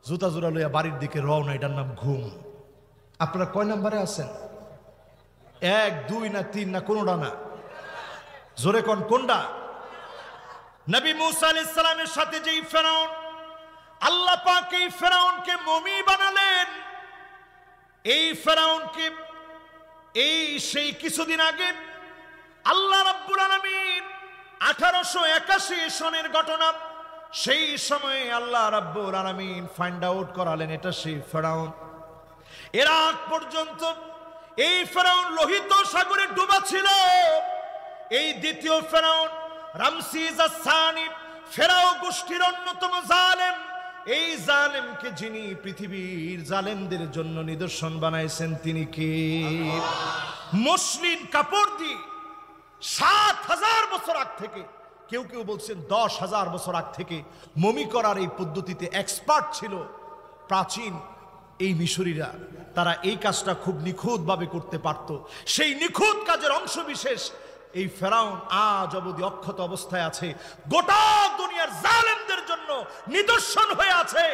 জুতা জোড়া লইয়া বাড়ির দিকে রওনা, এটার নাম ঘুম। আপনারা কয় নাম্বারে আছেন? 1, 2 না 3 না কোনটা না? জোরে কোন কোনটা? নবী মুসা আলাইহিস সালামের সাথে যেই ফেরাউন, আল্লাহ পাক এই ফেরাউনকে মমি বানালেন, এই ফেরাউনকে এই সেই কিছুদিন আগে আল্লাহ রাব্বুল আলামিন 1881 সনের ঘটনা। সেই সময়ে আল্লাহ রাব্বুল আলামিন ফাইন্ড আউট করালেন এটা সেই ফেরাউন। এর আগ পর্যন্ত এই ফেরাউন লোহিত সাগরে ডুবা ছিল। এই দ্বিতীয় ফেরাউন রামসিস আস-সানি, ফেরাও গোষ্ঠীর অন্যতম জালেম। এই জালেমকে যিনি পৃথিবীর জালেমদের জন্য নিদর্শন বানাইছেন তিনি কে? মসলিন কাপড় দিয়ে ৭,০০০ বছর আগ থেকে, কেউ কেউ বলছেন ১০,০০০ বছর আগ থেকে মমি করার এই পদ্ধতিতে এক্সপার্ট ছিল প্রাচীন এই মিশরীরা। তারা এই কাজটা খুব নিখুঁতভাবে করতে পারত। সেই নিখুঁত কাজের অংশ বিশেষ এই ফেরাউন আজ অবধি অক্ষত অবস্থায় আছে, গোটা দুনিয়ার জালেমদের জন্য নিদর্শন হয়ে আছে।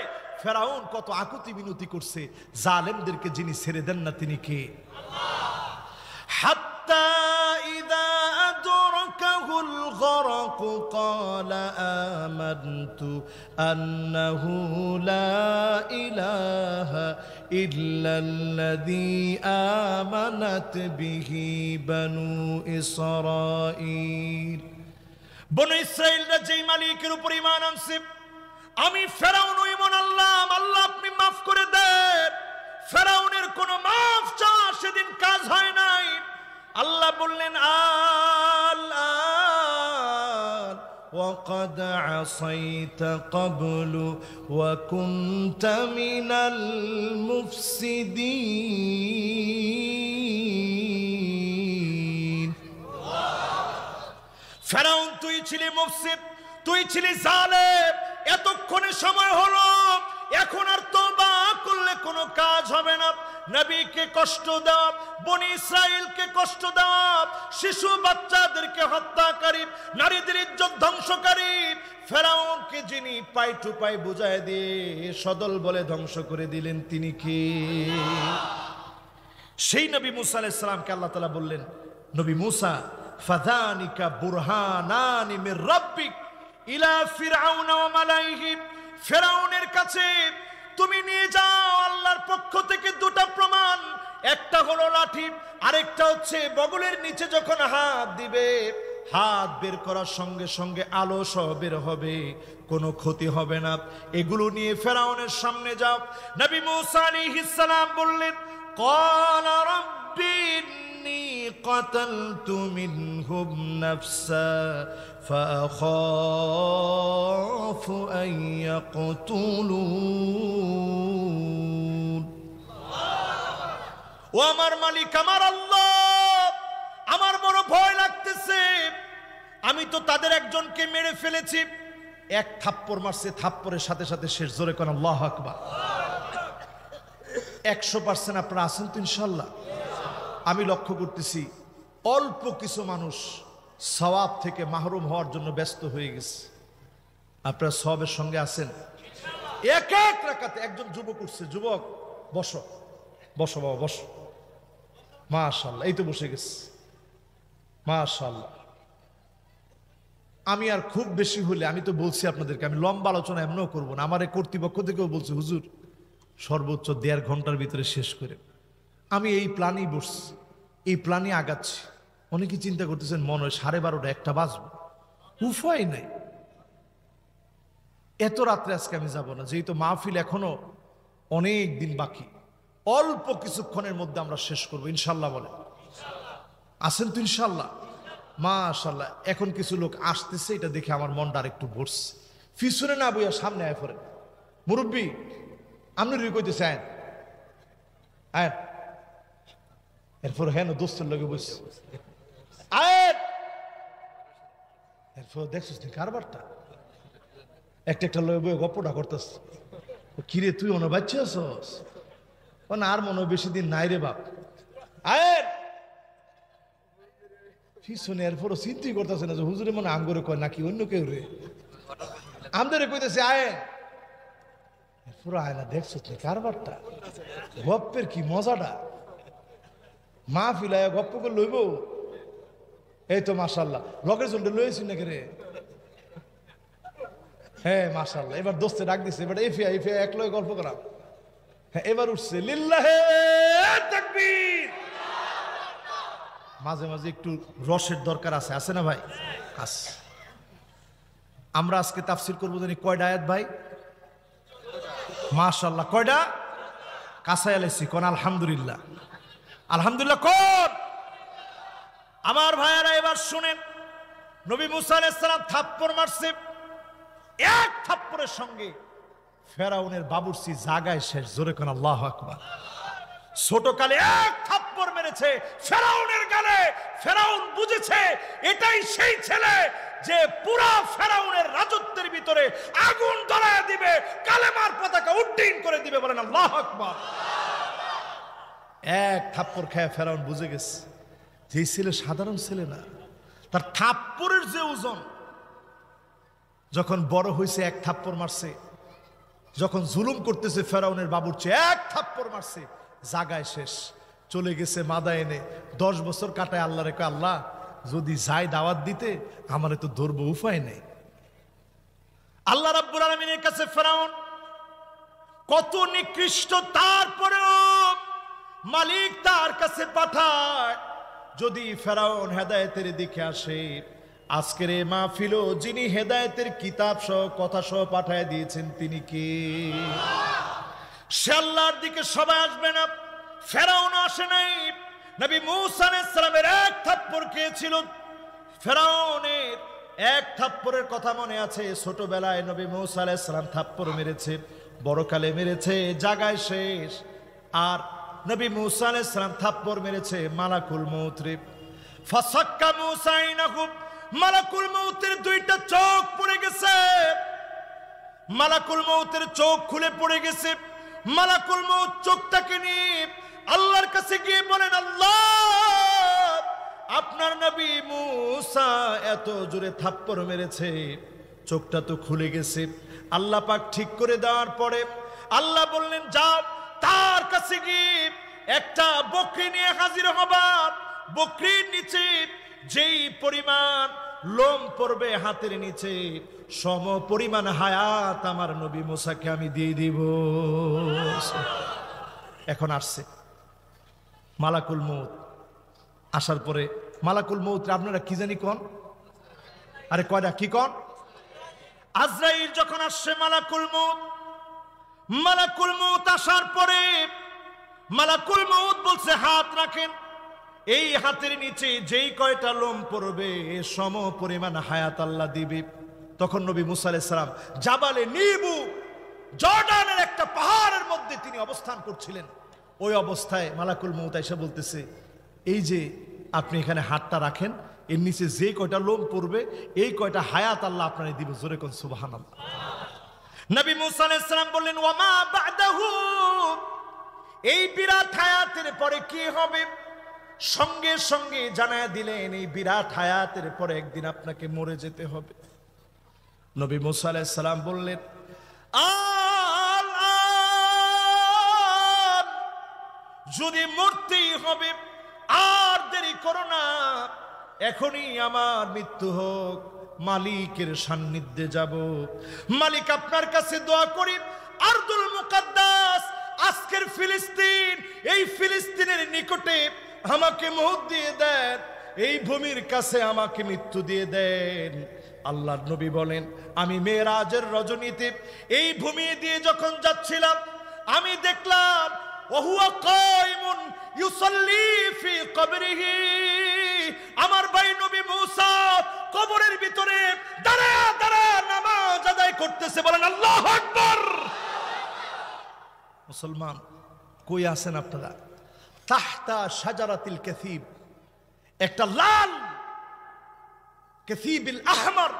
ফেরাউন কত আকুতি মিনতি করছে, জালেমদেরকে যিনি ছেড়ে দেন না তিনি কে? হাত্তা ইযা আদরাকাহুল গরক ক্বালা আমানতু আন্নাহু লা ইলাহা ইল্লাল্লাযী আমানাত বিহি বনু ইসরাঈল। বনু ইসরাঈলরা যেই মালিকের উপর ঈমান আনছে, আমি ফেরাউন ঈমান আনলাম, আল্লাহ আপনি মাফ করে দেন। ফেরাউনের কোনো মাফ চাওয়া সেদিন কাজ হয় নাই। আল্লাহ বললেন আল-আন ওয়াকাদ আসাইতা ক্বাবলু ওয়া কুনতা মিনাল মুফসিদিন। ফেরাউন তুই ছিলি মুফসিদ, তুই ছিলি জালেম। এতক্ষণে সময় হলো, এখন আর তওবা করলে কোনো কাজ হবে না। নবীকে কষ্ট দাও, বনি ইসরাইলকে কষ্ট দাও, শিশু বাচ্চাদেরকে হত্যাকারী, নারীদের ইজ্জত ধ্বংসকারী ফেরাউনকে যিনি পাই টু পাই বুঝায় দিয়ে সদল বলে ধ্বংস করে দিলেন তিনি কে? সেই নবী মুসা আলাইহিস সালামকে আল্লাহ তাআলা বললেন, নবী মুসা ফাযানিকা বুরহানানি মির রাব্বিক ইলা ফিরআউন ওয়া মালাইহি। ফেরাউনের কাছে তুমি নিয়ে যাও আল্লাহর পক্ষ থেকে দুটা প্রমাণ। একটা হলো লাঠি, আরেকটা হচ্ছে বগলের নিচে যখন হাত দিবে, হাত বের করার সঙ্গে সঙ্গে আলো সহ বের হবে, কোনো ক্ষতি হবে না। এগুলো নিয়ে ফেরাউনের সামনে যাও। নবী মুসা আলাইহিস সালাম বললেন, ক্বালা রাব্বি ইন্নী কাতালতু মিনহুম নাফসা ফাআখাফু আন ইয়াকতুলুন। ও আমার মালিক, আমার আল্লাহ, আমার বড় ভয় লাগতেছে। আমি তো তাদের একজনকে মেরে ফেলেছি। এক থাপ্পড় মারছে, থাপ্পড়ের সাথে সাথে শেষ। জোরে কোন আল্লাহু আকবার। 100% আপনারা আছেন তো ইনশাআল্লাহ? আমি লক্ষ্য করতেছি অল্প কিছু মানুষ সওয়াব থেকে মাহরুম হওয়ার জন্য ব্যস্ত হয়ে গেছে। আপনারা সওয়াবের সঙ্গে আছেন? এক এক রাকাতে একজন যুবক উঠছে, যুবক বসো, বসো বাবা বসো। মাশাআল্লাহ, এই তো বসে গেছে। মাশাআল্লাহ। আমি আর খুব বেশি হলে, আমি তো বলছি আপনাদেরকে, আমি লম্বা আলোচনা এমনও করবো না। আমার কর্তৃপক্ষ থেকেও বলছে, হুজুর সর্বোচ্চ 1.5 ঘন্টার ভিতরে শেষ করে। আমি এই প্ল্যানই বসছি, এই প্ল্যানই আগাচ্ছি। অনেকে চিন্তা করতেছেন মনে হয় 12:30 1টা বাজবে। উপায় নাই, এত রাত্রে আজকে আমি যাব না, যেহেতু মাহফিল এখনো অনেক দিন বাকি। অল্প কিছুক্ষণের মধ্যে আমরা শেষ করবো ইনশাল্লাহ। বলেন আছেন তো ইনশাল্লাহ? মাশাআল্লাহ। এখন কিছু লোক আসতেছে, এটা দেখে আমার মনটা আর একটু ভরছে। পিছনে না বইয়া সামনে আয় পড়েন। মুরব্বী আপনি কইতেছে আয় আয়, এরপর হ্যাঁ দোস্তের লগে বসে আয়, এরপর দেখছিস কারবারটা একটা একটা লগে বই গপ্পটা করতেছ। কিরে তুই মনে বাচ্চা আছস? না আর মনে বেশি দিন নাই রে বাপ। আয় পিছনে এরপরও চিন্তাই করতেছে না যে হুজুরে মনে আঙ্গুরে কয় নাকি অন্য কেউ রে। আমাদের কইতেছে আয়, এরপর আয় না দেখছো তুই কারবারটা, গপ্পের কি মজাটা। মা ফিলায় গপ্প করে লইব। এই তো মাশাআল্লাহ, লগের জন্য লইছি নাকি রে? হ্যাঁ মাশাআল্লাহ। এবার দোস্তে ডাক দিছে, এবার এফিয়া এফিয়া এক লয় গল্প করা। হ্যাঁ এবার উঠছে লিল্লাহে তাকবীর, মাঝে মাঝে একটু রসের দরকার আছে, আছে না ভাই? আছে। আমরা আজকে তাফসীর করবো জানি কয়টা আয়াত ভাই? মাশাআল্লাহ, কয়টা? কাছায় এলাইছি, কোন আলহামদুলিল্লাহ। আলহামদুলিল্লাহ কোন? আমার ভাইয়েরা এবার শুনেন, নবী মুসা আলাইহিস সালাম থাপ্পড় মারছে, এক থাপ্পড়ের সঙ্গে ফেরাউনের বাবুর্চি জাগায় শেষ। জোরে কোন আল্লাহু আকবার। ছোট কালে এক থাপ্পড় মেরেছে ফেরাউনের গালে। ফেরাউন বুঝেছে এটাই সেই ছেলে যে পুরা ফেরাউনের রাজত্বের ভিতরে আগুন ধরায় দিবে, কালেমার পতাকা উড্ডীন করে দিবে। বলেন আল্লাহু আকবার। এক থাপ্পড় খেয়ে ফেরাউন বুঝে গেছে যে এই ছেলে সাধারণ ছেলে না, তার থাপ্পড়ের যে ওজন। যখন বড় হয়েছে এক থাপ্পড় মারছে, যখন জুলুম করতেছে ফেরাউনের বাবুর্চি, এক থাপ্পড় মারছে, জাগায় শেষ। চলে গেছে মাদায়েনে, 10 বছর কাটায় আল্লাহ রেখে, আল্লাহ যদি যাই দাওয়াত দিতে আমারে তো ধরবো, উপায় নেই। আল্লাহ রাব্বুল আলামিনের কাছে ফেরাউন কত নিকৃষ্ট, তারপরেও মালিক তার কাছে পাঠায় যদি ফেরাউন হেদায়েতের দিকে আসে। আজকের এই মাহফিল যিনি হেদায়েতের কিতাব সহ কথা সহ পাঠায় দিয়েছেন তিনি কে? সে আল্লাহর দিকে সবাই আসবে না, ফেরাউন আসে নাই। নবী মূসা আলাইহিস সালামের এক থাপ্পড় খেয়েছিল। ফেরাউনের এক থাপ্পড়ের কথা মনে আছে, ছোটবেলায় নবী মূসা আলাইহিস সালাম থাপ্পড় মেরেছে, বড়কালে মেরেছে, জাগায় শেষ। আর নবী মূসা আলাইহিস সালাম থাপ্পড় মেরেছে মালাকুল মউত রে। ফাসাক্কা মূসা আইনাহু, মালাকুল মউতের দুইটা চোখ পড়ে গেছে। মালাকুল মউতের চোখ খুলে পড়ে গেছে। মালাকুল মউত চোখটাকে নিয়ে আল্লাহর কাছে গিয়ে বলেন, আল্লাহ আপনার নবী মূসা এত জোরে থাপ্পড় মেরেছে, চোখটা তো খুলে গেছে। আল্লাহ পাক ঠিক করে দেওয়ার পরে আল্লাহ বললেন, যাও তার কাছে গিয়ে একটা বকরি নিয়ে হাজির হবা। বকরির নিচে যেই পরিমাণ লোম পড়বে হাতের নিচে, সম পরিমাণ হায়াত আমার নবী মূসাকে আমি দিয়ে দিব। এখন আসছে মালাকুল মউত। আসার পরে মালাকুল মউত আপনারা কি জানি কোন? আরে কয়টা কি কোন? আজরাইল যখন আসছে মালাকুল মউত, মালাকুল মউত আসার পরে মালাকুল মউত বলছে, হাত রাখেন। এই হাতের নিচে যেই কয়টা লোম পড়বে সম পরিমাণ হায়াত আল্লাহ দিবে। তখন নবী মূসা আলাইহিস সালাম জাবালে নিবু, জর্ডানের একটা পাহাড়ের মধ্যে তিনি অবস্থান করছিলেন। ওই অবস্থায় মালাকুল মউত এসে বলতেছে, এই যে আপনি এখানে হাতটা রাখেন, এর নিচে যে কয়টা লোম পড়বে এই কয়টা হায়াত আল্লাহ আপনারে দিবে। জোরে কোন সুবহানাল্লাহ। নবী মূসা আলাইহিস সালাম বললেন, ওয়ামা বা'দাহু, এই বিরাট হায়াতের পরে কি হবে? সঙ্গে সঙ্গে জানায় দিলেন, এই বিরাট হায়াতের পরে একদিন আপনাকে মরে যেতে হবে। নবী মূসা আলাইহিস সালাম বললেন, যদি মরতেই হবে আর দেরি করো না, এখনই আমার মৃত্যু হোক, মালিকের সান্নিধ্যে যাব। মালিক আপনার কাছে দোয়া করি, আরদুল মুকাদ্দাস আজকের ফিলিস্তিন, এই ফিলিস্তিনের নিকটে আমাকে মওত দিয়ে দেন, এই ভূমির কাছে আমাকে মৃত্যু দিয়ে দেন। আল্লাহর নবী বলেন, আমি মেরাজের রজনীতে এই ভূমি দিয়ে যখন যাচ্ছিলাম, আমি দেখলাম ওহুয়া কায়িমুন ইউসাল্লি ফি কবরিহি, আমার ভাই নবী মূসা কবরের ভিতরে দাঁড়ায়া দাঁড়ায়া নামাজ আদায় করতেছে। বলেন আল্লাহু আকবার। মুসলমান কই আছেন আপনারা? তাহতা শাজারাতিল কাসিব, একটা লাল কাসিবিল আহমার,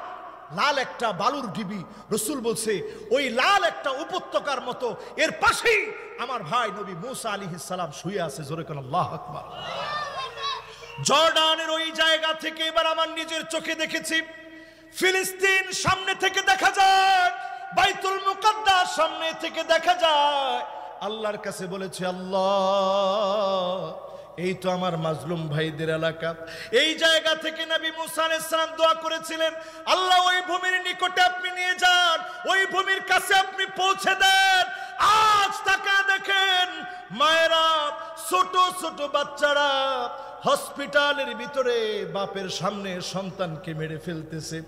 লাল একটা বালুর ঢিবি। রাসূল বলছে ওই লাল একটা উপত্যকার মতো এর পাশেই আমার ভাই নবী মূসা আলাইহিস সালাম শুয়ে আছে। জোরে কোন আল্লাহু আকবার। জর্ডানের ওই জায়গা থেকে এবার আমার নিজের চোখে দেখেছি ফিলিস্তিন সামনে থেকে দেখা যায়, বাইতুল মুকাদ্দাস সামনে থেকে দেখা যায়। আল্লাহর কাছে বলেছে, আল্লাহ এই তো আমার মাজলুম ভাইদের এলাকা। এই জায়গা থেকে নবী মূসা আলাইহিস সালাম দোয়া করেছিলেন, আল্লাহ ওই ভূমির নিকটে আপনি নিয়ে যান, ওই ভূমির কাছে আপনি পৌঁছে দেন। আজ তাকা দেখেন মায়েরা, ছোট ছোট বাচ্চারা হসপিটালের ভিতরে বাপের সামনে সন্তানকে মেরে ফেলতেছে,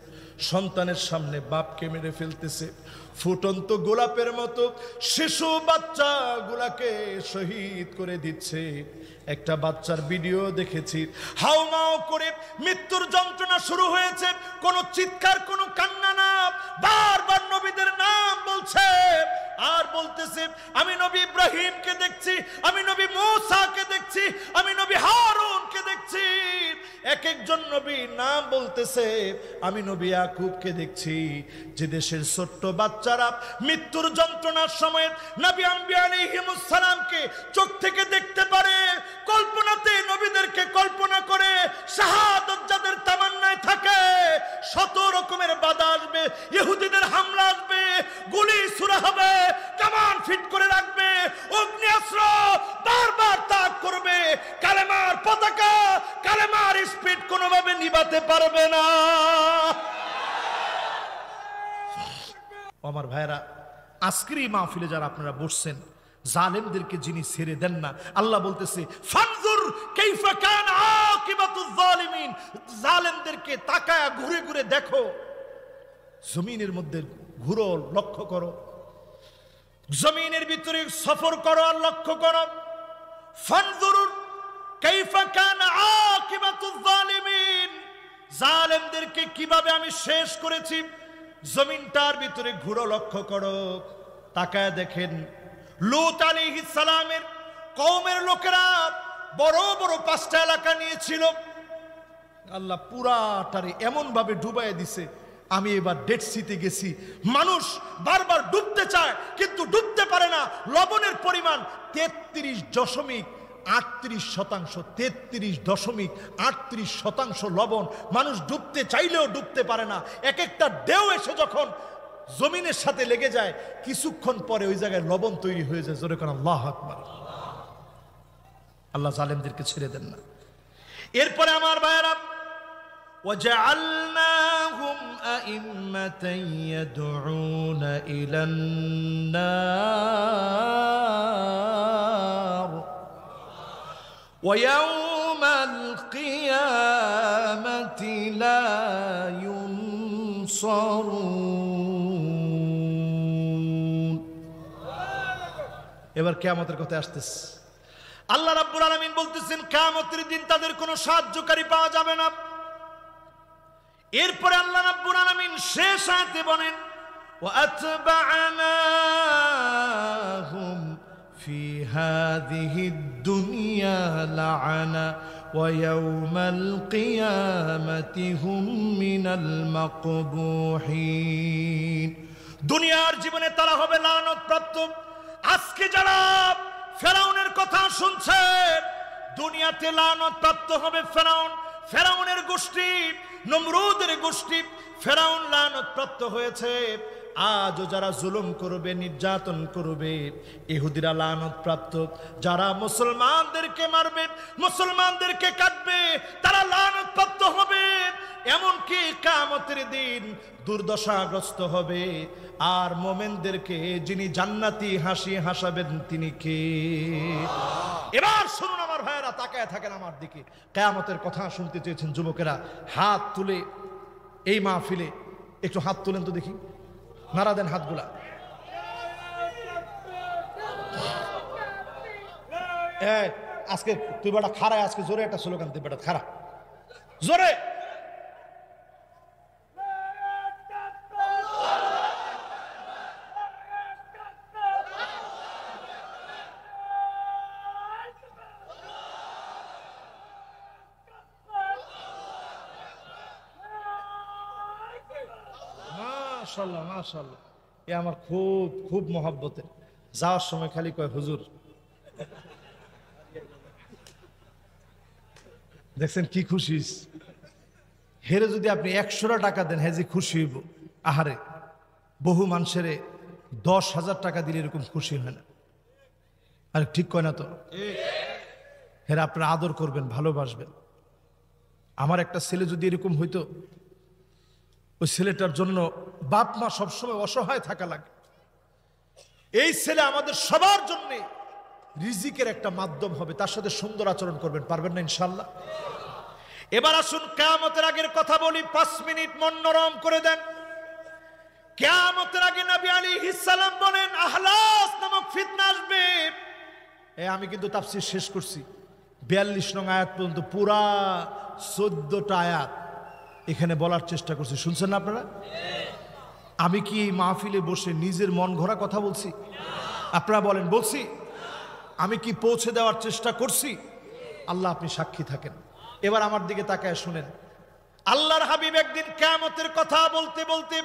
সন্তানের সামনে বাপকে মেরে ফেলতেছে। ফুটন্ত গোলাপের মতো শিশু বাচ্চাগুলাকে শহীদ করে দিচ্ছে। একটা বাচ্চার ভিডিও দেখেছি, হাউমাউ করে মৃত্যুর যন্ত্রণা শুরু হয়েছে, কোনো চিৎকার কোনো কান্না না, বারবার নবীদের নাম বলছে আর বলতেছে আমি নবী ইব্রাহিমকে দেখছি, আমি নবী মূসাকে দেখছি, আমি নবী হারুনকে দেখছি। এক একজন নবী নাম বলতেছে, আমি নবী ইয়াকুবকে দেখছি। যে দেশের ছোট্ট বাচ্চারা মৃত্যুর যন্ত্রণার সময় নবী আম্বিয়া আলাইহিমুস সালামকে চোখ থেকে দেখতে পারে, কল্পনাতে নবীদেরকে কল্পনা করে শাহাদাত যাদের তামান্নায় থাকে, শত রকমের বাধা আসবে, ইহুদিদের হামলা আসবে, গুলি ছুড়া হবে, কামান ফিট করে রাখবে, অগ্নিয়াস্ত্র বারবার তাক করবে, কালেমার পতাকা, কালেমার স্পিড কোনোভাবে নিভাতে পারবে না। আমার ভাইরা, আজকের এই মাহফিলে যারা আপনারা বসছেন, জালেমদেরকে যিনি ছেড়ে দেন না, আল্লাহ বলতেছে ফানজুর কাইফা কান আকিবাতুজ জালিমিন, জালেমদেরকে তাকায়া ঘুরে ঘুরে দেখো, জমিনের মধ্যে ঘুরো, লক্ষ্য করো, জমিনের ভিতরে সফর করো আর লক্ষ্য করো। ফানজুর কাইফা কান আকিবাতুজ জালিমিন, জালেমদেরকে কিভাবে আমি শেষ করেছি, জমিনটার ভিতরে ঘুরো, লক্ষ্য করো, তাকায় দেখেন। লূত আলাইহিস সালামের কওমের লোকেরা বড় বড় 5টা এলাকা নিয়েছিল, আল্লাহ পুরাটারে এমন ভাবে ডুবাইয়া দিছে। আমি এবার ডেড সিতে গেছি, মানুষ বারবার ডুবতে চায় কিন্তু ডুবতে পারে না। লবণের পরিমাণ 33.38%, 33.38% লবণ। মানুষ ডুবতে চাইলেও ডুবতে পারে না। এক একটা ঢেউ এসে যখন জমিনের সাথে লেগে যায়, কিছুক্ষণ পরে ওই জায়গায় লবণ তৈরি হয়ে যায়। জোরে কোন আল্লাহু আকবার। আল্লাহ জালেমদেরকে ছেড়ে দেন না। এরপরে আমার ভাইয়েরা, وَجَعَلْنَاهُمْ أَئِمَّةً يَدْعُونَ إِلَى النَّارِ وَيَوْمَ الْقِيَامَةِ لَا يُنصَرُونَ। এবার কিয়ামতের কথা আসতেছে। আল্লাহ রাব্বুল আলামিন বলতেছেন কিয়ামতের দিন তাদের কোনো সাহায্যকারী পাওয়া যাবে না। এরপরে আল্লাহ রাব্বুল আলামিন শেষ আয়াতে বলেন وَأَتْبَعْنَاهُمْ فِي هَذِهِ الدُّنْيَا لَعْنَةً وَيَوْمَ الْقِيَامَةِ هُمْ مِنَ الْمَقْبُوحِينَ। দুনিয়ার জীবনে তারা হবে লানত-প্রাপ্ত। আজকে যারা ফেরাউনের কথা শুনছেন, দুনিয়াতে লানত-প্রাপ্ত হবে ফেরাউন, ফেরাউনের গোষ্ঠী, নমরুদের গোষ্ঠী। ফেরাউন লানতপ্রাপ্ত হয়েছে। আজও যারা জুলুম করবে, নির্যাতন করবে, ইহুদিরা লানতপ্রাপ্ত। যারা মুসলমানদেরকে মারবে, মুসলমানদেরকে কাটবে, তারা লানতপ্রাপ্ত হবে। এমনকি কিয়ামতের দিন দুর্দশাগ্রস্ত হবে। আর মোমেনদেরকে যিনি জান্নাতি হাসি হাসাবেন তিনি কে? এবার শুনুন আমার ভাইয়েরা, তাকায় থাকেন আমার দিকে। কিয়ামতের কথা শুনতে চেয়েছেন যুবকেরা, হাত তুলে এই মাহফিলে একটু হাত তুলেন তো দেখি, নাড়া দেন হাতগুলা। আজকে তুই বেটা খাড়ায়, আজকে জোরে একটা স্লোগান তুই বেটা খাড়া, জোরে। মাশাআল্লাহ মাশাআল্লাহ, এ আমার খুব খুব মহব্বতের। যাওয়ার সময় খালি কয় হুজুর। দেখছেন কি খুশি হেরে, যদি আপনি 100 টাকা দেন হ্যাঁ যে খুশি হইব। আহারে, বহু মানুষের 10,000 টাকা দিলে এরকম খুশি হয় না। আরে ঠিক কয় না তো? হেরে আপনারা আদর করবেন, ভালোবাসবেন। আমার একটা ছেলে যদি এরকম হইতো, ওই ছেলেটার জন্য বাপ মা সবসময় অসহায় থাকা লাগে। এই ছেলে আমাদের সবার জন্য রিজিকের একটা মাধ্যম হবে, তার সাথে সুন্দর আচরণ করবেন, পারবেন না ইনশাআল্লাহ? এবার আসুন কিয়ামতের আগের কথা বলি, 5 মিনিট মন নরম করে দেন। কিয়ামতের আগে নবী আলাইহিস সালাম বলেন আহলাস নামক ফিতনা আসবে। আমি কিন্তু তাফসীর শেষ করছি, 42 নং আয়াত পর্যন্ত পুরা 14টা আয়াত এখানে বলার চেষ্টা করছি, শুনছেন না আপনারা? আমি কি এই মাহফিলে বসে নিজের মন ঘোরা কথা বলছি? আপনারা বলেন বলছি? আমি কি পৌঁছে দেওয়ার চেষ্টা করছি? আল্লাহ আপনি সাক্ষী থাকেন। এবার আমার দিকে তাকায় শুনেন, আল্লাহর হাবিব একদিন কিয়ামতের কথা বলতে বলতে,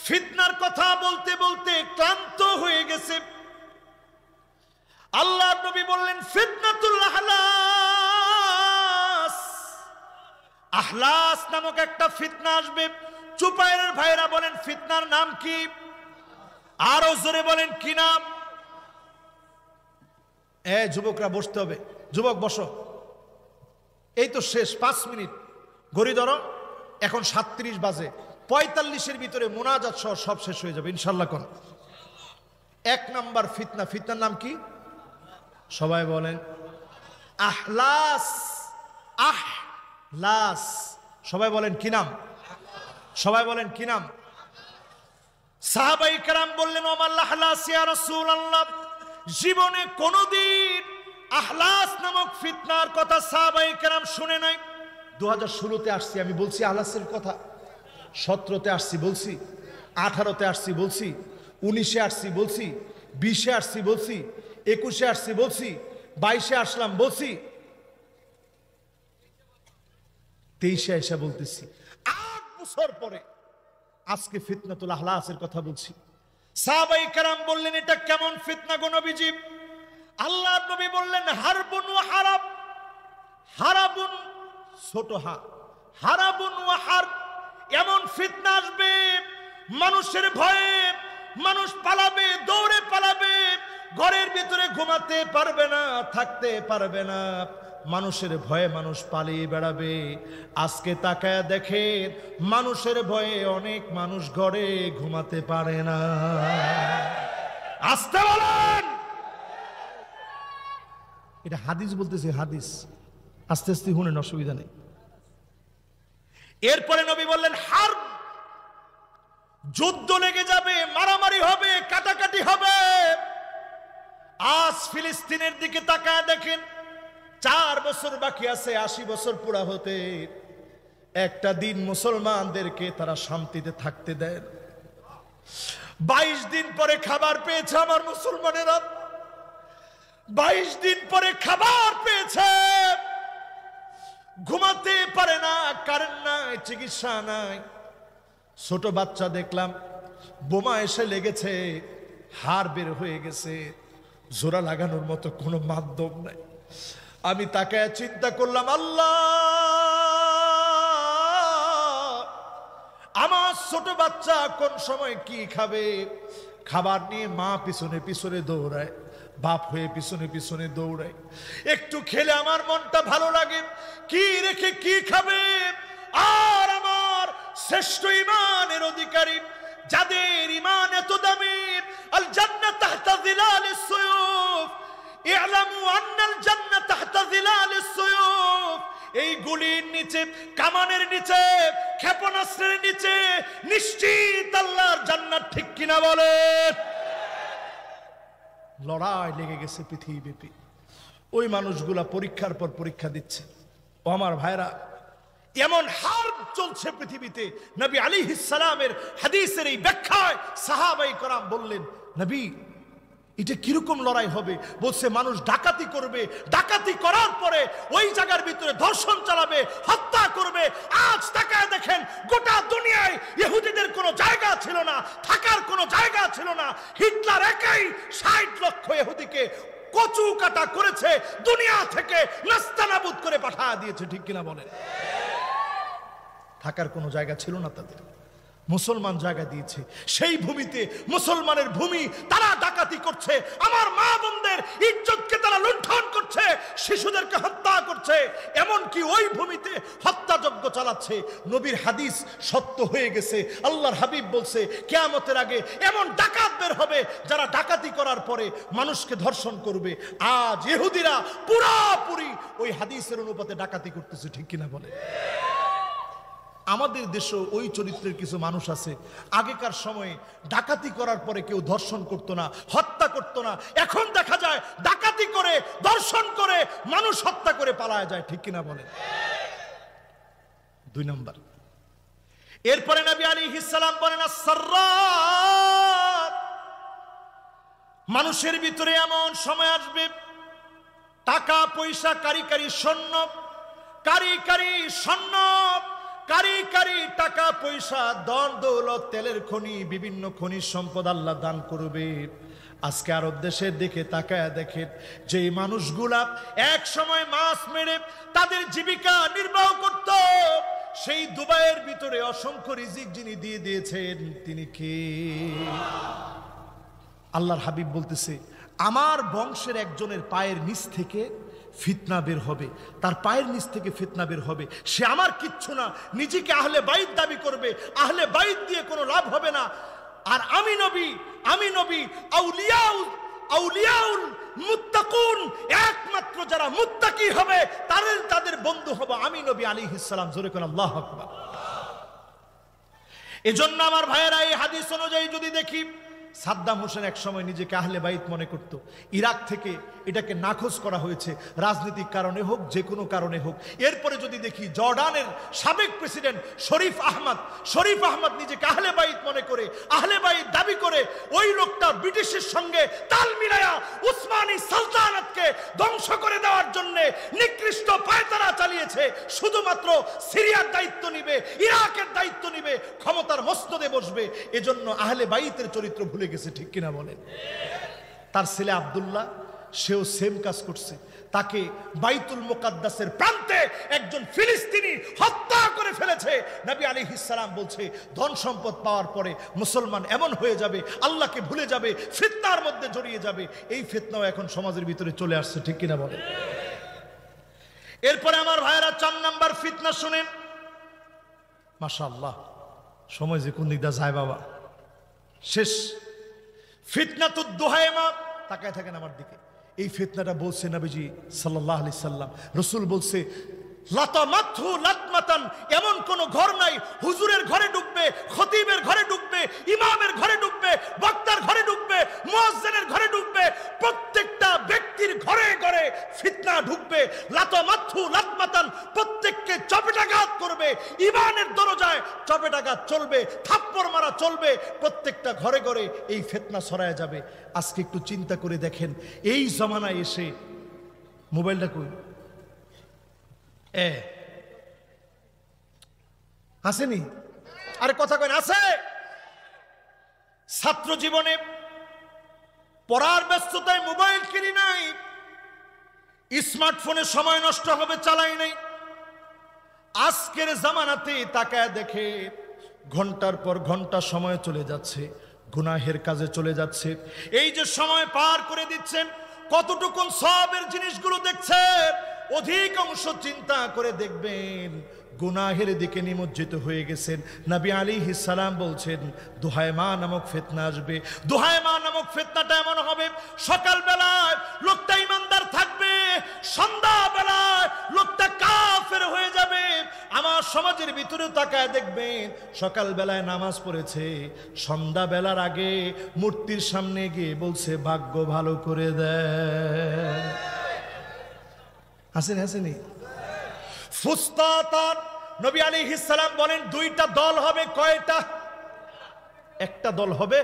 ফিতনার কথা বলতে বলতে ক্লান্ত হয়ে গেছে। আল্লাহর নবী বললেন ফিতনাতুল আহলাস, আহলাস নামক একটা ফিতনা আসবে। চুপায়ের ভাইরা বলেন ফিতনার নাম কি? আরো জোরে বলেন কি নাম? যুবকরা বসতে হবে, যুবক বসো, এই তো শেষ 5 মিনিট, ঘড়ি ধরো, এখন 37 বাজে, 45-এর ভিতরে মুনাজাত সহ সব শেষ হয়ে যাবে ইনশাআল্লাহ। কোন 1 নাম্বার ফিতনা, ফিতনার নাম কি? সবাই বলেন আহলাস, আহলাস, সবাই বলেন কি নাম? সবাই বলেন কি নাম? সাহাবাই কেরাম বললেন ওমাল আহলাস ইয়া রাসূলুল্লাহ, জীবনে কোনদিন আহলাস নামক ফিতনার কথা সাহাবাই কেরাম শুনে নাই। 2016-তে আসছি আমি বলছি আহলাসের কথা, 17-তে আসছি বলছি, 18-তে আসছি বলছি, 19-এ আসছি বলছি, 20-এ আসছি বলছি, 21-এ আসছি বলছি, 22-এ আসলাম বলছি, 23-এ এসে বলতেছি। 8 বছর পরে আজকে ফিতনাতুল আহলাসের কথা বলছি। সাহাবাই কেরাম বললেন এটা কেমন ফিতনা গো নবীজি? আল্লাহর নবী বললেন হারবুন ওয়া হারাব, হারাবুন ছোট হা, হারাবুন ওয়া হারব, এমন ফিতনা আসবে মানুষের ভয়ে মানুষ পালাবে, দৌড়ে পালাবে, ঘরের ভিতরে ঘুমাতে পারবে না, থাকতে পারবে না, মানুষের ভয়ে মানুষ পালিয়ে বেড়াবে। আজকে তাকায় দেখে মানুষের ভয়ে অনেক মানুষ ঘরে ঘুমাতে পারে না। আসতে বলেন, এটা হাদিস বলতেছে, হাদিস, আস্তে আস্তে শুনেন, অসুবিধা নেই। এরপরে নবী বললেন হারব, যুদ্ধ লেগে যাবে, মারামারি হবে, কাটাকাটি হবে। আজ ফিলিস্তিনের দিকে তাকায় দেখেন, 4 বছর বাকি আছে 80 বছর পুরা হতে। একটা দিন মুসলমানদেরকে তারা শান্তিতে থাকতে দেন। 22 দিন পরে খাবার পেয়েছে আমার মুসলমানেরা, 22 দিন পরে খাবার পেয়েছে, ঘুমাতে পারে না, কারেন্ট নাই, চিকিৎসা নাই। ছোট বাচ্চা দেখলাম বোমা এসে লেগেছে, হাড় বের হয়ে গেছে, জোড়া লাগানোর মতো কোনো মাধ্যম নাই। আমি তাকায় চিন্তা করলাম আল্লাহ, আমার ছোট বাচ্চা কোন সময় কি খাবে? খাবার নিয়ে মা পিছনে পিছনে দৌড়ায়, বাপ হয়ে পিছনে পিছনে দৌড়ায়। একটু খেলে আমার মনটা ভালো লাগে, কি রেখে কি খাবে? আর আমার শ্রেষ্ঠ ঈমানের অধিকারী, যাদের ঈমান এত দামি, আল জান্নাত তাহতা যিলালিস সুয়ুফ, ই'লামু আন্নাল জান্নাত তাহতা যিলালিস সুয়ুফ, এই গুলির নিচে, কামানের নিচে, ক্ষেপণাস্ত্রের নিচে নিশ্চিত আল্লাহর জান্নাত, ঠিক কিনা বলেন? লড়াই লেগে গেছে পৃথিবীব্যাপী। ওই মানুষগুলা পরীক্ষার পর পরীক্ষা দিচ্ছে। ও আমার ভাইরা, এমন হার্ব চলছে পৃথিবীতে। নবী আলাইহিস সালামের হাদিসের এই ব্যাখ্যায় সাহাবায়ে কেরাম বললেন, নবী এটা কিরকম লড়াই হবে? বলছে মানুষ ডাকাতি করবে, ডাকাতি করার পরে ওই জায়গার ভিতরে ধর্ষণ চালাবে, হত্যা করবে। আজ তাকায় দেখেন গোটা দুনিয়ায় ইহুদিদের কোনো জায়গা ছিল না, থাকার কোনো জায়গা ছিল না। হিটলার একাই 60 লক্ষ ইহুদিকে কচু কাটা করেছে, দুনিয়া থেকে নাস্তানাবুদ করে পাঠিয়ে দিয়েছে, ঠিক কিনা বলেন? থাকার কোনো জায়গা ছিল না তাদের। মুসলমান জায়গা দিয়েছে, সেই ভূমিতে মুসলমানের ভূমি তারা ডাকাতি করছে, আমার মা বোনদের ইজ্জতকে তারা লুণ্ঠন করছে, শিশুদেরকে হত্যা করছে, এমনকি ওই ভূমিতে হত্যাযজ্ঞ চালাচ্ছে। নবীর হাদিস সত্য হয়ে গেছে, আল্লাহর হাবিব বলছে কিয়ামতের আগে এমন ডাকাত বের হবে যারা ডাকাতি করার পরে মানুষকে ধর্ষণ করবে। আজ ইহুদিরা পুরোপুরি ওই হাদিসের অনুপাতে ডাকাতি করতেছে, ঠিক কিনা বলে? আমাদের দেশে ওই চরিত্রের কিছু মানুষ আছে, আগেকার সময়ে ডাকাতি করার পরে কেউ ধর্ষণ করতো না, হত্যা করতো না, এখন দেখা যায় ডাকাতি করে, ধর্ষণ করে, মানুষ হত্যা করে পালায় যায়, ঠিক কিনা বলে? 2 নম্বর। এরপরে নবী আলাইহিস সালাম বলেন আস-সাররাত, মানুষের ভিতরে এমন সময় আসবে টাকা পয়সা, কারি স্বর্ণ, কারি টাকা পয়সা, ধন দৌলত, তেলের খনি, বিভিন্ন খনিজ সম্পদ আল্লাহ দান করবে। আজকে আরব দেশের দিকে তাকায় দেখেন, যে মানুষগুলা এক সময় মাছ মেরে তাদের জীবিকা নির্বাহ করত, সেই দুবাইয়ের ভিতরে অসংখ্য রিজিক যিনি দিয়ে দিয়েছেন তিনি কে? আল্লাহর হাবিব বলতেছে, আমার বংশের একজনের পায়ের নিচ থেকে ফিতনা বের হবে, তার পায়ের নিচ থেকে ফিতনা বের হবে, সে আমার কিচ্ছু না, নিজেকে আহলে বাইত দাবি করবে, আহলে বাইত দিয়ে কোনো লাভ হবে না। আর আমি নবী আউলিয়াউল মুত্তাকুন, একমাত্র যারা মুত্তাকি হবে তাদের বন্ধু হবে আমি নবী আলাইহিস সালাম। জোরে কোন আল্লাহু আকবার। এজন্য আমার ভাইয়েরা, এই হাদিস অনুযায়ী যদি দেখি, সাদ্দাম হোসেন এক সময় নিজেকে আহলে বাইত মনে করত, ইরাক থেকে এটাকে নাকচ করা হয়েছে, রাজনৈতিক কারণে হোক, যে কোনো কারণে হোক। এরপরে যদি দেখি, জর্ডানের সাবেক প্রেসিডেন্ট শরীফ আহমদ নিজেকে আহলে বাইত মনে করে, আহলে বাইত দাবি করে, ওই লোকটা ব্রিটিশের সঙ্গে তাল মিলায়া উসমানী সালতানাতকে ধ্বংস করে দেওয়ার জন্য নিকৃষ্ট পায়তারা চালিয়েছে। শুধুমাত্র সিরিয়ার দায়িত্ব নিবে, ইরাকের দায়িত্ব নিবে, ক্ষমতার মস্তদে বসবে। এজন্য আহলে বাইতের চরিত্র ভুলে গেছে, ঠিক কিনা বলেন? তার ছেলে আব্দুল্লাহ, সেও সেম কাজ করছে, তাকে বাইতুল মুকাদ্দাসের প্রান্তে একজন ফিলিস্তিনি হত্যা করে ফেলেছে। নবী আলাইহিস সালাম বলছে, ধন সম্পদ পাওয়ার পরে মুসলমান এমন হয়ে যাবে, আল্লাহকে ভুলে যাবে, ফিতনার মধ্যে জড়িয়ে যাবে। এই ফিতনাও এখন সমাজের ভিতরে চলে আসছে, ঠিক কিনা বলেন? এরপরে আমার ভাইয়েরা, 4 নাম্বার ফিতনা শুনেন। মাশাআল্লাহ, সময় যে কোন দিকটা যায় বাবা, শেষ। ফিতনাতুদ দুহাইমা, তাকায় থাকেন আমার দিকে। এই ফিতনাটা বলছে নবীজি সাল্লাল্লাহু আলাইহি সাল্লাম, রাসূল বলছে, লাতামাতহু লাতমাতান, এমন কোন ঘর নাই, হুজুরের ঘরে ঢুকবে, খতিবের ঘরে ঢুকবে, ইমামের ঘরে ঢুকবে, বক্তার ঘরে ঢুকবে, মুয়াজ্জিনের ঘরে ঢুকবে, প্রত্যেকটা ব্যক্তির ঘরে ঘরে ফিতনা ঢুকবে। লাতামাতহু লাতমাতান, প্রত্যেককে চপেটাঘাত করবে, ইমানের দরজায় চপেটাঘাত চলবে, থাপ্পড় মারা চলবে, প্রত্যেকটা ঘরে ঘরে এই ফিতনা ছড়ায় যাবে। আজকে একটু চিন্তা করে দেখেন, এই জমানায় এসে, মোবাইলটা কই আসেনি? আরে কথা কয় না, আছে। ছাত্র জীবনে পড়ার ব্যস্ততায় মোবাইল কিনি নাই, স্মার্টফোনে সময় নষ্ট হবে চালাই নাই। আজকের জামানাতে তাকায় দেখে ঘন্টার পর ঘন্টা সময় চলে যাচ্ছে, গুনাহের কাজে চলে যাচ্ছে। এই যে সময় পার করে দিচ্ছেন, কতটুকু সওয়াবের জিনিসগুলো দেখছেন, অধিকাংশ চিন্তা করে দেখবেন গুনাহের দিকে নিমজ্জিত হয়ে গেছেন। নবী আলাইহিস সালাম বলছেন, দুহাইমা নামক ফিতনা আসবে। দুহাইমা নামক ফিতনাটা এমন হবে, সকাল বেলায় লোকটা ইমানদার থাকবে, সন্ধ্যা বেলায় লোকটা কাফের হয়ে যাবে। আমার সমাজের ভিতরে তাকায় দেখবেন, সকাল বেলায় নামাজ পড়েছে, সন্ধ্যা বেলার আগে মূর্তির সামনে গিয়ে বলছে, ভাগ্য ভালো করে দেয়। আসেনি? ফুস্তাতান, নবী আলাইহিস সালাম বলেন, 2টা দল হবে। কয়টা? একটা দল হবে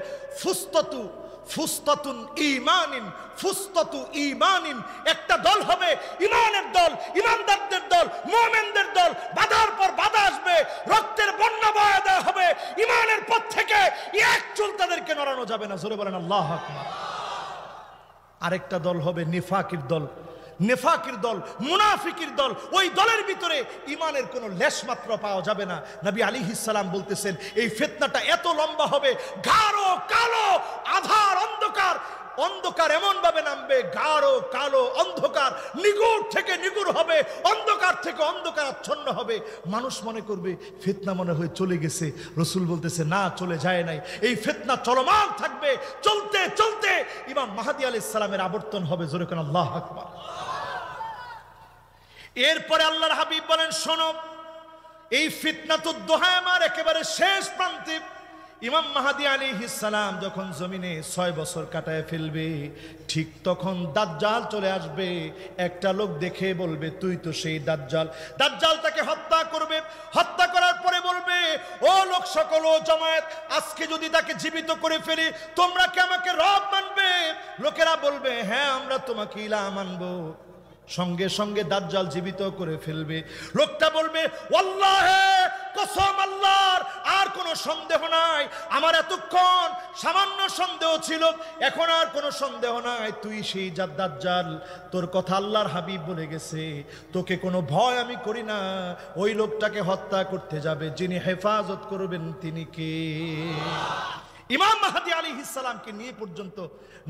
ফুস্তাতুন ঈমানিন, ফুস্তাতু ঈমানিন, একটা দল হবে ঈমানের দল, ঈমানদারদের দল, মুমিনদের দল। বাধার পর বাধা আসবে, রক্তের বন্যা বয়ে দেওয়া হবে, ঈমানের পথ থেকে এক চুল তাদেরকে নড়ানো যাবে না। জোরে বলেন আল্লাহু আকবার। আরেকটা দল হবে নিফাকের দল। নেফাকির দল, মুনাফিকির দল, ওই দলের ভিতরে ইমানের কোনো লেশ মাত্র পাওয়া যাবে না। নবী আলাইহিস সালাম বলতেছেন এই ফিতনাটা এত লম্বা হবে, গাঢ় কালো আধার অন্ধকার, অন্ধকার এমন ভাবে নামবে, গাঢ় কালো অন্ধকার, নিগুড় থেকে নিগুড় হবে, অন্ধকার থেকে অন্ধকার আচ্ছন্ন হবে। মানুষ মনে করবে ফিতনা মনে হয় চলে গেছে। রাসূল বলতেছে না, চলে যায় নাই, এই ফিতনা চলমান থাকবে। চলতে চলতে ইমাম মাহদী আলাইহিস সালামের আবর্তন হবে। জোরে কোন আল্লাহু আকবার। এরপরে আল্লাহর হাবিব বলেন, শোনো, এই ফিতনাতুদ দুহামার একেবারে শেষ প্রান্তে ইমাম মাহদী আলাইহিস সালাম যখন জমিনে 6 বছর কাটায় ফেলবে, ঠিক তখন দাজ্জাল চলে আসবে। একটা লোক দেখে বলবে তুই তো সেই দাজ্জাল। দাজ্জাল তাকে হত্যা করবে। হত্যা করার পরে বলবে, ও লোক সকল, ও জামায়াত, আজকে যদি তাকে জীবিত করে ফেলি তোমরা কি আমাকে রব মানবে? লোকেরা বলবে হ্যাঁ, আমরা তোমাকে ইলাহ মানবো। সঙ্গে সঙ্গে দাজ্জাল জীবিত করে ফেলবে। লোকটা বলবে ওয়াল্লাহি, কসম আল্লাহর, আর কোনো সন্দেহ নাই, আমার এতক্ষণ সামান্য সন্দেহ ছিল, এখন আর কোনো সন্দেহ নাই, তুই সেই দাজ্জাল। তোর কথা আল্লাহর হাবিব বলে গেছে, তোকে কোনো ভয় আমি করি না। ওই লোকটাকে হত্যা করতে যাবে, যিনি হেফাজত করবেন তিনি কে? ইমাম মাহদী আলাইহিস সালামকে নিয়ে পর্যন্ত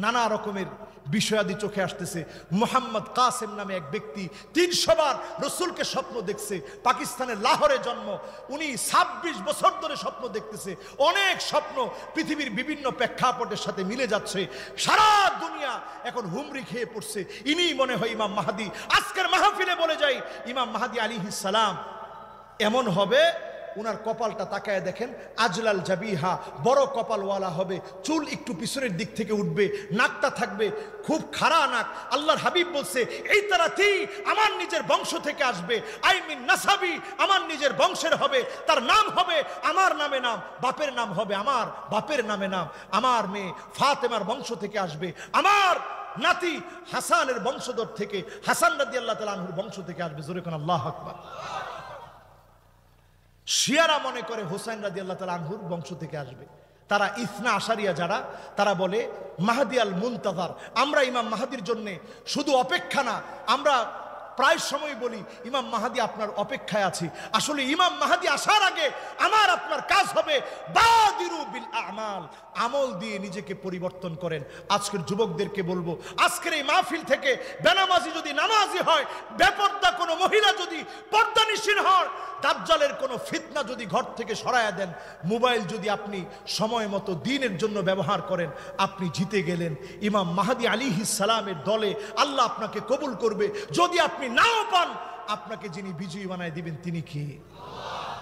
নানা রকমের বিষয়াদি চোখে আসতেছে। মোহাম্মদ কাসেম নামে এক ব্যক্তি 300 বার রসুলকে স্বপ্ন দেখছে। পাকিস্তানের লাহোরে জন্ম, উনি 26 বছর ধরে স্বপ্ন দেখতেছে। অনেক স্বপ্ন পৃথিবীর বিভিন্ন প্রেক্ষাপটের সাথে মিলে যাচ্ছে। সারা দুনিয়া এখন হুমড়ি খেয়ে পড়ছে। ইনি মনে হয় ইমাম মাহদী। আজকের মাহফিলে বলে যাই, ইমাম মাহদী আলাইহিস সালাম এমন হবে, উনার কপালটা তাকায় দেখেন, আজলাল জাবিহা, বড় কপালওয়ালা হবে, চুল একটু পিছনের দিক থেকে উঠবে, নাকটা থাকবে খুব খাড়া নাক। আল্লাহর হাবিব বলছে এই তারাতি আমার নিজের বংশ থেকে আসবে, আই মিন নাসাবি, আমার নিজের বংশের হবে, তার নাম হবে আমার নামে নাম, বাপের নাম হবে আমার বাপের নামে নাম। আমার মেয়ে ফাতেমার বংশ থেকে আসবে, আমার নাতি হাসানের বংশধর থেকে, হাসান রাদিয়াল্লাহু তাআলা আনহুর বংশ থেকে আসবে। জোরে কোন আল্লাহু আকবার। শিয়ারা মনে করে হোসেন রাদিয়াল্লাহু তাআলা আনহুর বংশ থেকে আসবে। তারা ইসনা আশারিয়া যারা, তারা বলে মাহদী আল মুনতাজার। আমরা ইমাম মাহদীর জন্য শুধু অপেক্ষা না, আমরা প্রায় সময় বলি ইমাম মাহদী আপনার অপেক্ষায় আছি। আসলে ইমাম মাহদী আসার আগে আমার আপনার কাজ হবে বাদিরু বিল আমাল, আমল দিয়ে নিজেকে পরিবর্তন করেন। আজকের যুবকদেরকে বলবো, আজকের এই মাহফিল থেকে বেনামাজি যদি নামাজি হয়, বেপর্দা কোনো মহিলা যদি পর্দানিশীন হয়, দাজ্জালের কোনো ফিতনা যদি ঘর থেকে সরায়া দেন, মোবাইল যদি আপনি সময় মতো দিনের জন্য ব্যবহার করেন, আপনি জিতে গেলেন। ইমাম মাহদী আলাইহিস সালামের দলে আল্লাহ আপনাকে কবুল করবে। যদি আপনি নাও পান, আপনাকে যিনি বিজয়ী বানায় দিবেন তিনি কি?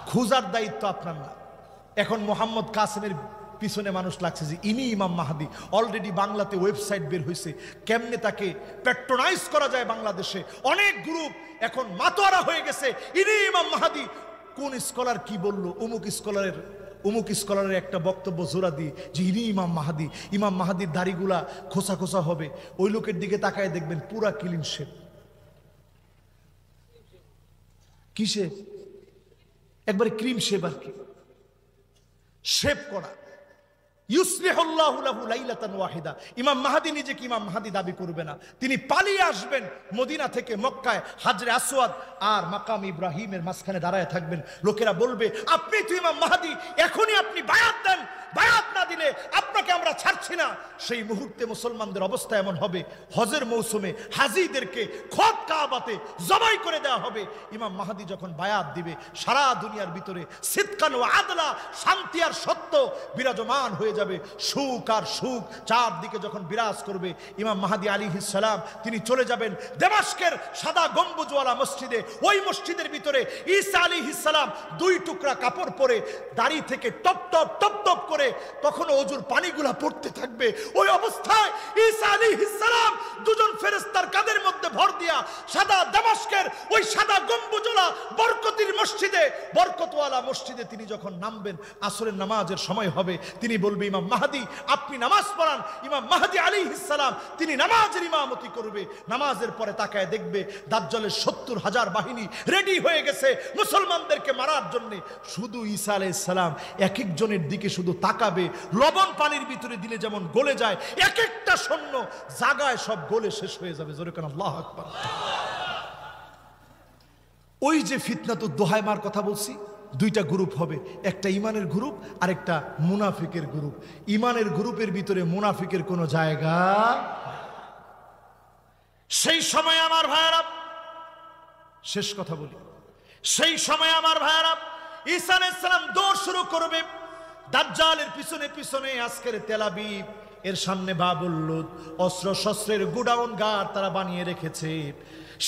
খোঁজার দায়িত্ব আপনার না। এখন মোহাম্মদ কাসেমের পিছনে মানুষ লাগছে যে ইনি ইমাম মাহদী। অলরেডি বাংলাতে ওয়েবসাইট বের হয়েছে কেমনে তাকে প্যাট্রোনাইজ করা যায়। বাংলাদেশে অনেক গ্রুপ এখন মাতোয়ারা হয়ে গেছে, ইনি ইমাম মাহদী। কোন স্কলার কি বলল, অমুক স্কলারের একটা বক্তব্য জোড়া দিয়ে যে ইনি ইমাম মাহদী। ইমাম মাহদীর দাড়িগুলা খোসা খোসা হবে, ওই লোকের দিকে তাকায় দেখবেন পুরা ক্লিন শেপ। কিসে? একবারে ক্রিম শেপ, আর কি শেপ করা। ইউসলিহুল্লাহু লাহু লাইলাতান ওয়াহিদা। ইমাম মাহদী নিজেকে ইমাম মাহদী দাবি করবে না। তিনি পালিয়ে আসবেন মদিনা থেকে মক্কায়, হাজরে আসওয়াদ আর মাকাম ইব্রাহিমের মাঝখানে দাঁড়ায় থাকবেন। লোকেরা বলবে আপনি তো ইমাম মাহদী, এখনই আপনি বায়াত দেন, বায়াত না দিলে আপনাকে আমরা ছাড়ছি না। সেই মুহূর্তে মুসলমানদের অবস্থা এমন হবে, হজের মৌসুমে হাজিদেরকে খোদ কাবাতে জবাই করে দেওয়া হবে। ইমাম মাহদী যখন বায়াত দিবে, সারা দুনিয়ার ভিতরে সিদকান ওয়া আদলা, শান্তি আর সত্য বিরাজমান হয়ে যাবে। সুখ আর সুখ চারদিকে যখন বিরাজ করবে, ইমাম মাহদী আলাইহিস সালাম তিনি চলে যাবেন দামেস্কের সাদা গম্বুজওয়ালা মসজিদে। ওই মসজিদের ভিতরে ঈসা আলাইহিস সালাম 2 টুকরা কাপড় পরে দাড়ি থেকে টপ টপ টপ টপ করে তখন ওজুর পানিগুলা পড়তে থাকবে। ওই অবস্থায় ঈসা আলাইহিস সালাম 2 জন ফেরেশতার কাঁধের মধ্যে ভর দিয়া সাদা দামাস্কের ওই সাদা গম্বুজওয়ালা বরকতির মসজিদে, বরকতওয়ালা মসজিদে তিনি যখন নামবেন, আসরের নামাজের সময় হবে, তিনি বলবে ইমাম মাহদি আপনি নামাজ পড়ান। ইমাম মাহদি আলাইহিস সালাম তিনি নামাজের ইমামতি করবে। নামাজের পরে তাকায় দেখবে দাজ্জালের 70,000 বাহিনী রেডি হয়ে গেছে মুসলমানদেরকে মারার জন্য। শুধু ঈসা আলাইহিস সালাম এক একজনের দিকে শুধু তাকাবে, লবণ পানির ভিতরে দিলে যেমন গলে যায়, এক একটা সৈন্য জাগায় সব গলে শেষ হয়ে যাবে। জোরে কান আল্লাহু আকবার। ওই যে ফিতনাতুদ দোহাইমার কথা বলছি, দুইটা গ্রুপ হবে, একটা ইমানের গ্রুপ আর একটা মুনাফিকের গ্রুপ। ইমানের গ্রুপের ভিতরে মুনাফিকের কোনো জায়গা। সেই সময় আমার ভাইয়েরা, শেষ কথা বলি, সেই সময় আমার ভাইয়েরা ঈসা আলাইহিস সালাম দৌড় শুরু করবে দাজ্জালের পিছনে পিছনে। আজকের তেল আবিব এর সামনে বাবুল লুদ, অস্ত্র শস্ত্রের গুডাউন গার তারা বানিয়ে রেখেছে।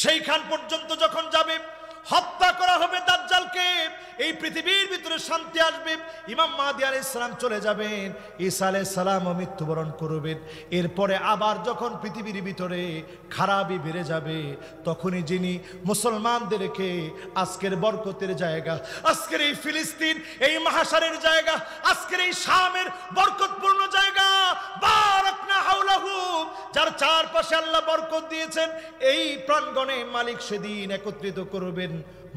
সেইখান পর্যন্ত যখন যাবে, হত্যা করা হবে দাজ্জালকে, এই পৃথিবীর ভিতরে শান্তি আসবে। ইমাম মাহদি আলাইহিস সালাম চলে যাবেন, ঈসা আলাইহিস সালামও মৃত্যুবরণ করবেন। এরপরে আবার যখন পৃথিবীর ভিতরে খারাপই বেড়ে যাবে, তখনই যিনি মুসলমানদেরকে আজকের বরকতের জায়গা, আজকের এই ফিলিস্তিন, এই মাহাশারের জায়গা, আজকের এই শামের বরকতপূর্ণ জায়গা, বারাকনা হাওলাহু, যার চারপাশে আল্লাহ বরকত দিয়েছেন, এই প্রাঙ্গণে মালিক সেদিন একত্রিত করবেন।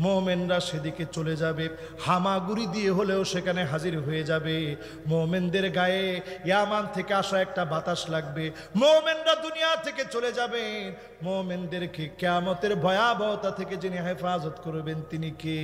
মুমিনরা সেদিকে চলে যাবে, হামাগুড়ি দিয়ে হলেও সেখানে হাজির হয়ে যাবে। মুমিনদের গায়ে ইয়ামান থেকে আসা একটা বাতাস লাগবে, মুমিনরা দুনিয়া থেকে চলে যাবেন। মুমিনদেরকে কিয়ামতের ভয়াবহতা থেকে যিনি হেফাজত করবেন তিনি কে?